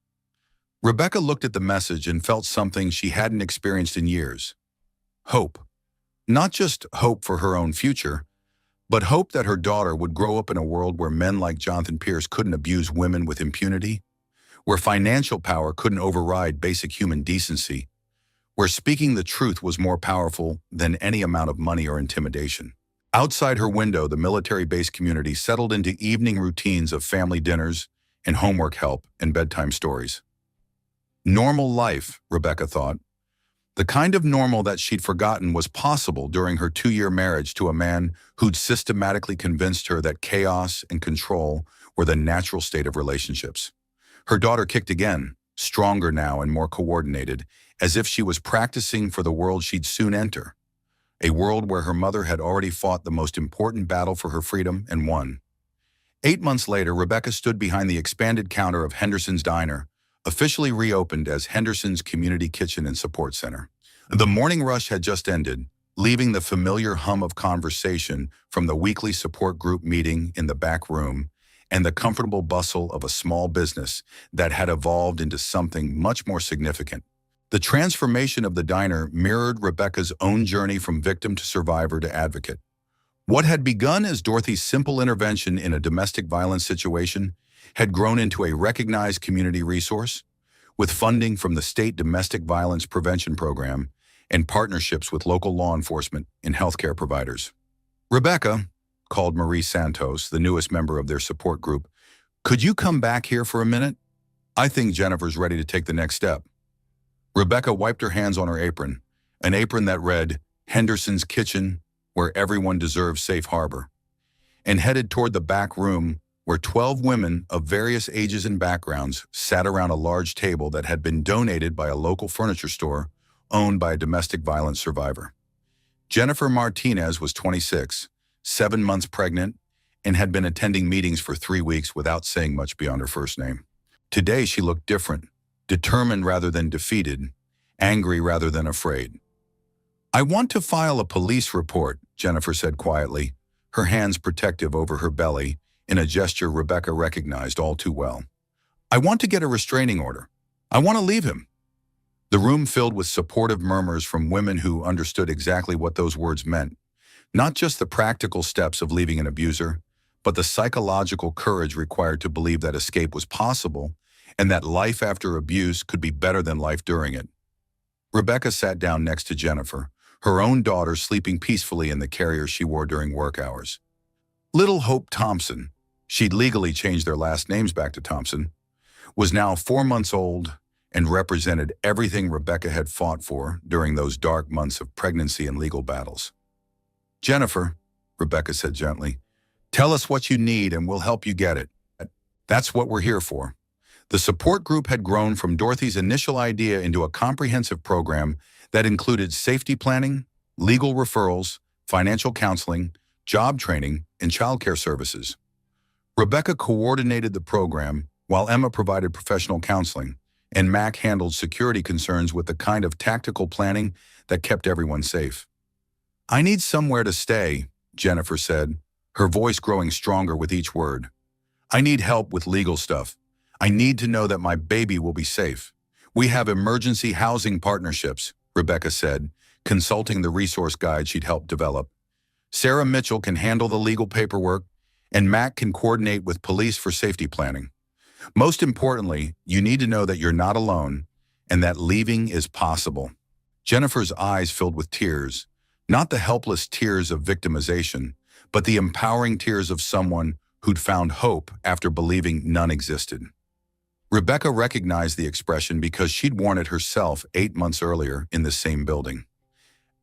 Rebecca looked at the message and felt something she hadn't experienced in years. Hope. Not just hope for her own future, but hope that her daughter would grow up in a world where men like Jonathan Pierce couldn't abuse women with impunity, where financial power couldn't override basic human decency, where speaking the truth was more powerful than any amount of money or intimidation. Outside her window, the military-based community settled into evening routines of family dinners and homework help and bedtime stories. Normal life, Rebecca thought. The kind of normal that she'd forgotten was possible during her 2-year marriage to a man who'd systematically convinced her that chaos and control were the natural state of relationships. Her daughter kicked again, stronger now and more coordinated, as if she was practicing for the world she'd soon enter, a world where her mother had already fought the most important battle for her freedom and won. 8 months later, Rebecca stood behind the expanded counter of Henderson's Diner, officially reopened as Henderson's Community Kitchen and Support Center. The morning rush had just ended, leaving the familiar hum of conversation from the weekly support group meeting in the back room and the comfortable bustle of a small business that had evolved into something much more significant. The transformation of the diner mirrored Rebecca's own journey from victim to survivor to advocate. What had begun as Dorothy's simple intervention in a domestic violence situation had grown into a recognized community resource, with funding from the state domestic violence prevention program and partnerships with local law enforcement and healthcare providers. "Rebecca," called Marie Santos, the newest member of their support group, "could you come back here for a minute? I think Jennifer's ready to take the next step." Rebecca wiped her hands on her apron, an apron that read, "Henderson's Kitchen, where everyone deserves safe harbor," and headed toward the back room where 12 women of various ages and backgrounds sat around a large table that had been donated by a local furniture store owned by a domestic violence survivor. Jennifer Martinez was 26, 7 months pregnant, and had been attending meetings for 3 weeks without saying much beyond her first name. Today she looked different, determined rather than defeated, angry rather than afraid. "I want to file a police report," Jennifer said quietly, her hands protective over her belly, in a gesture Rebecca recognized all too well. "I want to get a restraining order. I want to leave him." The room filled with supportive murmurs from women who understood exactly what those words meant, not just the practical steps of leaving an abuser, but the psychological courage required to believe that escape was possible and that life after abuse could be better than life during it. Rebecca sat down next to Jennifer, her own daughter sleeping peacefully in the carrier she wore during work hours. Little Hope Thompson, she'd legally changed their last names back to Thompson, was now 4 months old and represented everything Rebecca had fought for during those dark months of pregnancy and legal battles. "Jennifer," Rebecca said gently, "tell us what you need and we'll help you get it. That's what we're here for." The support group had grown from Dorothy's initial idea into a comprehensive program that included safety planning, legal referrals, financial counseling, job training, and childcare services. Rebecca coordinated the program, while Emma provided professional counseling, and Mac handled security concerns with the kind of tactical planning that kept everyone safe. "I need somewhere to stay," Jennifer said, her voice growing stronger with each word. "I need help with legal stuff. I need to know that my baby will be safe. We have emergency housing partnerships," Rebecca said, consulting the resource guide she'd helped develop. "Sarah Mitchell can handle the legal paperwork, and Mac can coordinate with police for safety planning. Most importantly, you need to know that you're not alone and that leaving is possible." Jennifer's eyes filled with tears, not the helpless tears of victimization, but the empowering tears of someone who'd found hope after believing none existed. Rebecca recognized the expression because she'd worn it herself 8 months earlier in the same building.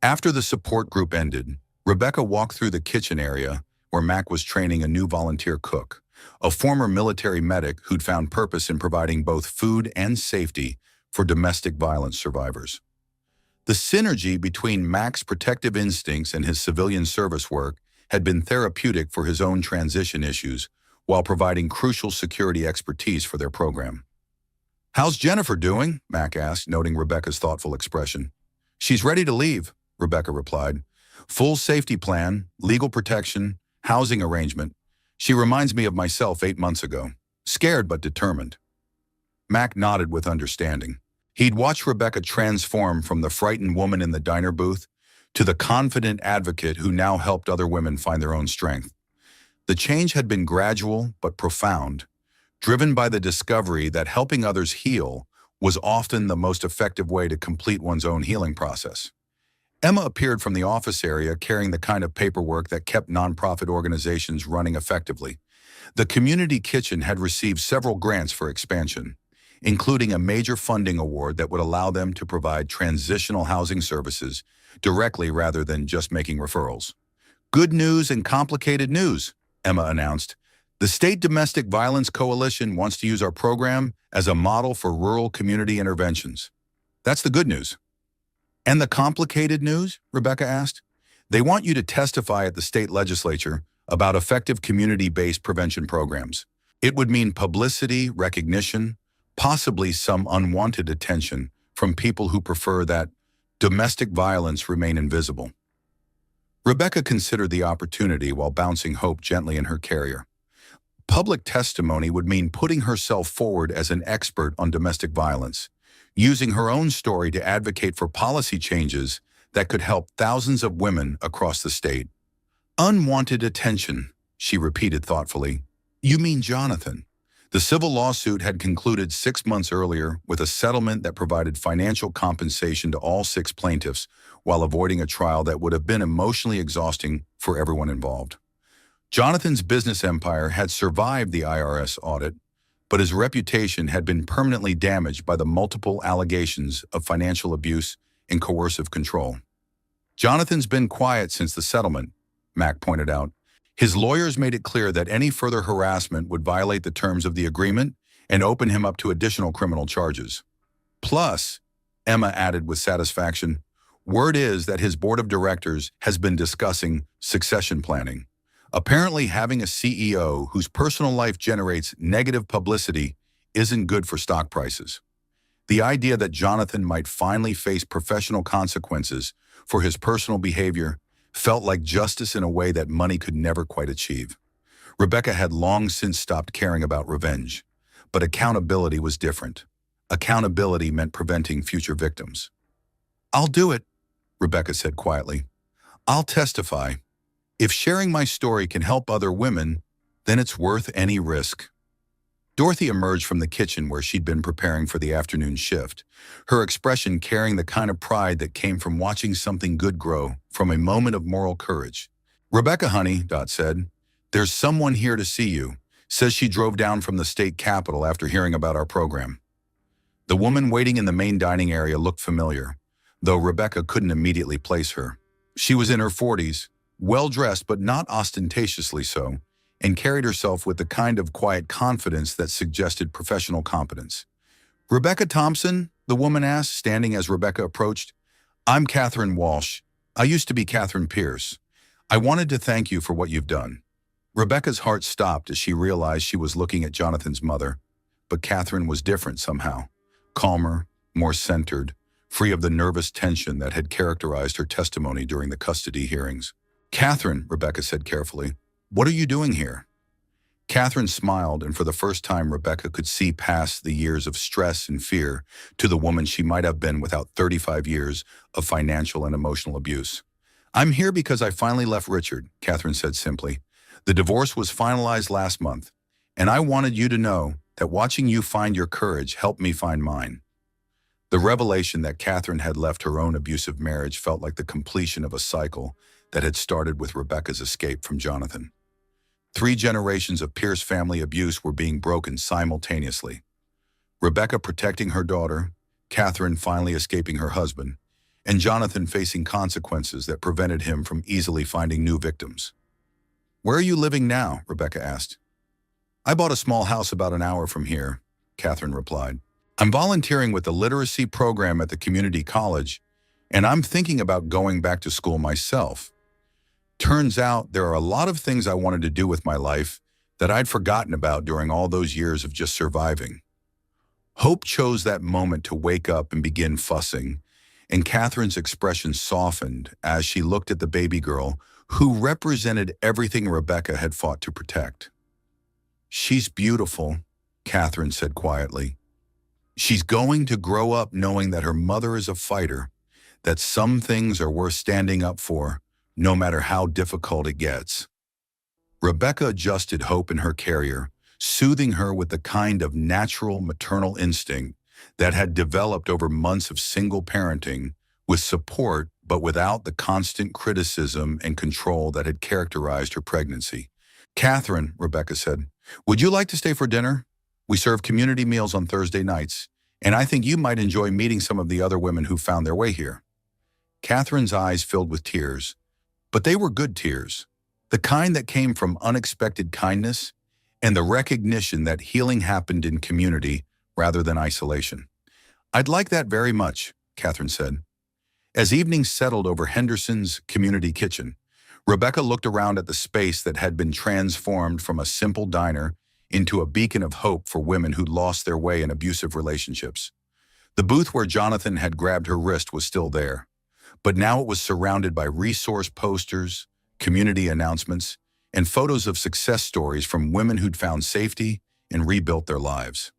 After the support group ended, Rebecca walked through the kitchen area where Mac was training a new volunteer cook, a former military medic who'd found purpose in providing both food and safety for domestic violence survivors. The synergy between Mac's protective instincts and his civilian service work had been therapeutic for his own transition issues, while providing crucial security expertise for their program. "How's Jennifer doing?" Mac asked, noting Rebecca's thoughtful expression. "She's ready to leave," Rebecca replied. "Full safety plan, legal protection, housing arrangement. She reminds me of myself 8 months ago, scared but determined." Mac nodded with understanding. He'd watched Rebecca transform from the frightened woman in the diner booth to the confident advocate who now helped other women find their own strength. The change had been gradual but profound, driven by the discovery that helping others heal was often the most effective way to complete one's own healing process. Emma appeared from the office area carrying the kind of paperwork that kept nonprofit organizations running effectively. The community kitchen had received several grants for expansion, including a major funding award that would allow them to provide transitional housing services directly rather than just making referrals. "Good news and complicated news," Emma announced. "The State Domestic Violence Coalition wants to use our program as a model for rural community interventions." "That's the good news." "And the complicated news?" Rebecca asked. "They want you to testify at the state legislature about effective community-based prevention programs. It would mean publicity, recognition, possibly some unwanted attention from people who prefer that domestic violence remain invisible." Rebecca considered the opportunity while bouncing hope gently in her carrier. Public testimony would mean putting herself forward as an expert on domestic violence, using her own story to advocate for policy changes that could help thousands of women across the state. "Unwanted attention," she repeated thoughtfully. "You mean Jonathan?" The civil lawsuit had concluded 6 months earlier with a settlement that provided financial compensation to all 6 plaintiffs while avoiding a trial that would have been emotionally exhausting for everyone involved. Jonathan's business empire had survived the IRS audit, but his reputation had been permanently damaged by the multiple allegations of financial abuse and coercive control. "Jonathan's been quiet since the settlement," Mac pointed out. "His lawyers made it clear that any further harassment would violate the terms of the agreement and open him up to additional criminal charges. Plus," Emma added with satisfaction, "word is that his board of directors has been discussing succession planning. Apparently, having a CEO whose personal life generates negative publicity isn't good for stock prices." The idea that Jonathan might finally face professional consequences for his personal behavior felt like justice in a way that money could never quite achieve. Rebecca had long since stopped caring about revenge, but accountability was different. Accountability meant preventing future victims. "I'll do it," Rebecca said quietly. "I'll testify. If sharing my story can help other women, then it's worth any risk." Dorothy emerged from the kitchen where she'd been preparing for the afternoon shift, her expression carrying the kind of pride that came from watching something good grow from a moment of moral courage. "Rebecca, honey," Dot said, "there's someone here to see you. Says she drove down from the state capitol after hearing about our program." The woman waiting in the main dining area looked familiar, though Rebecca couldn't immediately place her. She was in her 40s, well-dressed but not ostentatiously so, and carried herself with the kind of quiet confidence that suggested professional competence. "Rebecca Thompson?" the woman asked, standing as Rebecca approached. "I'm Catherine Walsh. I used to be Catherine Pierce. I wanted to thank you for what you've done. Rebecca's heart stopped as she realized she was looking at Jonathan's mother, but Catherine was different somehow, calmer, more centered, free of the nervous tension that had characterized her testimony during the custody hearings. Catherine, Rebecca said carefully, what are you doing here? Catherine smiled, and for the first time Rebecca could see past the years of stress and fear to the woman she might have been without 35 years of financial and emotional abuse. I'm here because I finally left Richard, Catherine said simply. The divorce was finalized last month, and I wanted you to know that watching you find your courage helped me find mine. The revelation that Catherine had left her own abusive marriage felt like the completion of a cycle that had started with Rebecca's escape from Jonathan. 3 generations of Pierce family abuse were being broken simultaneously. Rebecca protecting her daughter, Catherine finally escaping her husband, and Jonathan facing consequences that prevented him from easily finding new victims. Where are you living now? Rebecca asked. I bought a small house about an hour from here, Catherine replied. I'm volunteering with the literacy program at the community college, and I'm thinking about going back to school myself. Turns out there are a lot of things I wanted to do with my life that I'd forgotten about during all those years of just surviving. Hope chose that moment to wake up and begin fussing, and Catherine's expression softened as she looked at the baby girl who represented everything Rebecca had fought to protect. She's beautiful, Catherine said quietly. She's going to grow up knowing that her mother is a fighter, that some things are worth standing up for, no matter how difficult it gets. Rebecca adjusted Hope in her carrier, soothing her with the kind of natural maternal instinct that had developed over months of single parenting, with support but without the constant criticism and control that had characterized her pregnancy. Catherine, Rebecca said, would you like to stay for dinner? We serve community meals on Thursday nights, and I think you might enjoy meeting some of the other women who found their way here. Catherine's eyes filled with tears, but they were good tears, the kind that came from unexpected kindness and the recognition that healing happened in community rather than isolation. I'd like that very much, Catherine said. As evening settled over Henderson's community kitchen, Rebecca looked around at the space that had been transformed from a simple diner into a beacon of hope for women who'd lost their way in abusive relationships. The booth where Jonathan had grabbed her wrist was still there, but now it was surrounded by resource posters, community announcements, and photos of success stories from women who'd found safety and rebuilt their lives.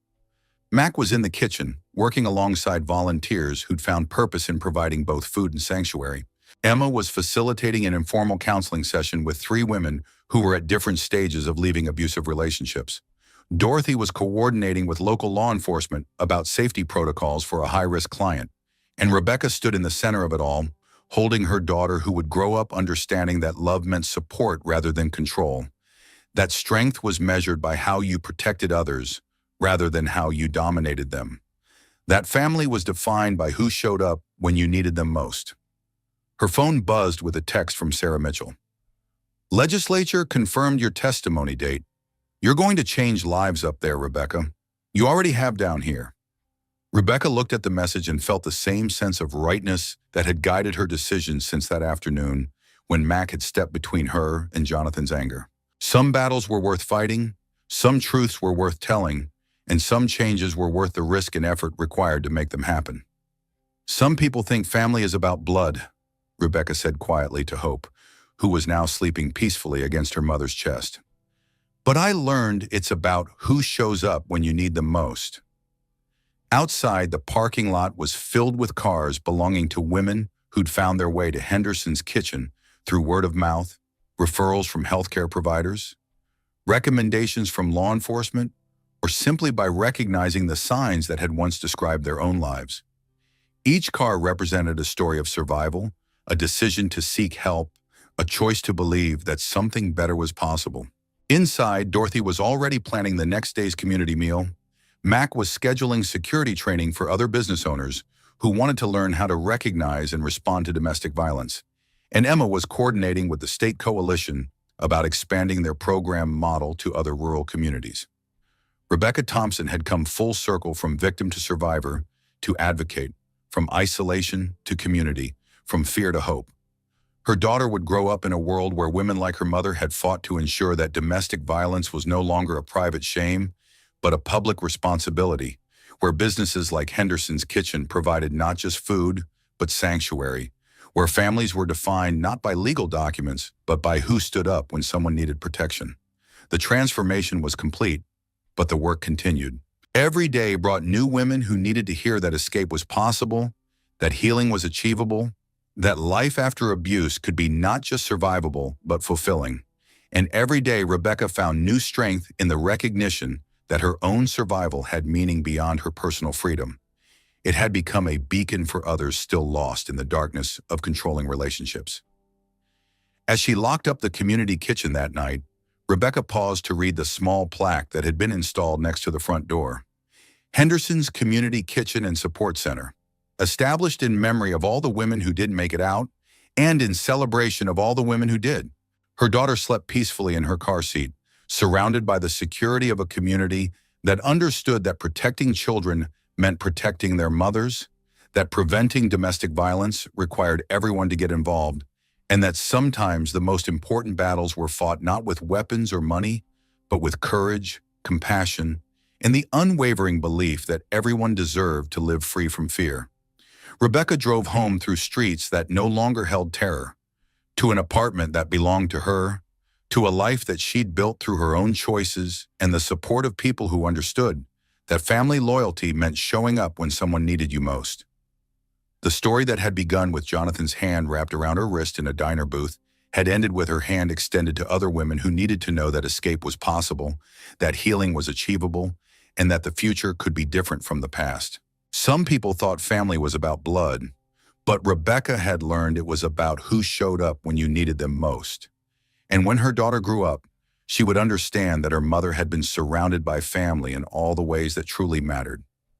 Mac was in the kitchen, working alongside volunteers who'd found purpose in providing both food and sanctuary. Emma was facilitating an informal counseling session with 3 women who were at different stages of leaving abusive relationships. Dorothy was coordinating with local law enforcement about safety protocols for a high-risk client, and Rebecca stood in the center of it all, holding her daughter who would grow up understanding that love meant support rather than control. That strength was measured by how you protected others rather than how you dominated them. That family was defined by who showed up when you needed them most. Her phone buzzed with a text from Sarah Mitchell. Legislature confirmed your testimony date. You're going to change lives up there, Rebecca. You already have down here. Rebecca looked at the message and felt the same sense of rightness that had guided her decisions since that afternoon when Mac had stepped between her and Jonathan's anger. Some battles were worth fighting, some truths were worth telling, and some changes were worth the risk and effort required to make them happen. Some people think family is about blood, Rebecca said quietly to Hope, who was now sleeping peacefully against her mother's chest. But I learned it's about who shows up when you need them most. Outside, the parking lot was filled with cars belonging to women who'd found their way to Henderson's kitchen through word of mouth, referrals from healthcare providers, recommendations from law enforcement, or simply by recognizing the signs that had once described their own lives. Each car represented a story of survival, a decision to seek help, a choice to believe that something better was possible. Inside, Dorothy was already planning the next day's community meal. Mac was scheduling security training for other business owners who wanted to learn how to recognize and respond to domestic violence. And Emma was coordinating with the state coalition about expanding their program model to other rural communities. Rebecca Thompson had come full circle from victim to survivor to advocate, from isolation to community, from fear to hope. Her daughter would grow up in a world where women like her mother had fought to ensure that domestic violence was no longer a private shame, but a public responsibility, where businesses like Henderson's Kitchen provided not just food, but sanctuary, where families were defined not by legal documents, but by who stood up when someone needed protection. The transformation was complete, but the work continued. Every day brought new women who needed to hear that escape was possible, that healing was achievable, that life after abuse could be not just survivable, but fulfilling. And every day Rebecca found new strength in the recognition that her own survival had meaning beyond her personal freedom. It had become a beacon for others still lost in the darkness of controlling relationships. As she locked up the community kitchen that night, Rebecca paused to read the small plaque that had been installed next to the front door. Henderson's Community Kitchen and Support Center, established in memory of all the women who didn't make it out, and in celebration of all the women who did. Her daughter slept peacefully in her car seat, surrounded by the security of a community that understood that protecting children meant protecting their mothers, that preventing domestic violence required everyone to get involved, and that sometimes the most important battles were fought not with weapons or money, but with courage, compassion, and the unwavering belief that everyone deserved to live free from fear. Rebecca drove home through streets that no longer held terror, to an apartment that belonged to her, to a life that she'd built through her own choices and the support of people who understood that family loyalty meant showing up when someone needed you most. The story that had begun with Jonathan's hand wrapped around her wrist in a diner booth had ended with her hand extended to other women who needed to know that escape was possible, that healing was achievable, and that the future could be different from the past. Some people thought family was about blood, but Rebecca had learned it was about who showed up when you needed them most. And when her daughter grew up, she would understand that her mother had been surrounded by family in all the ways that truly mattered.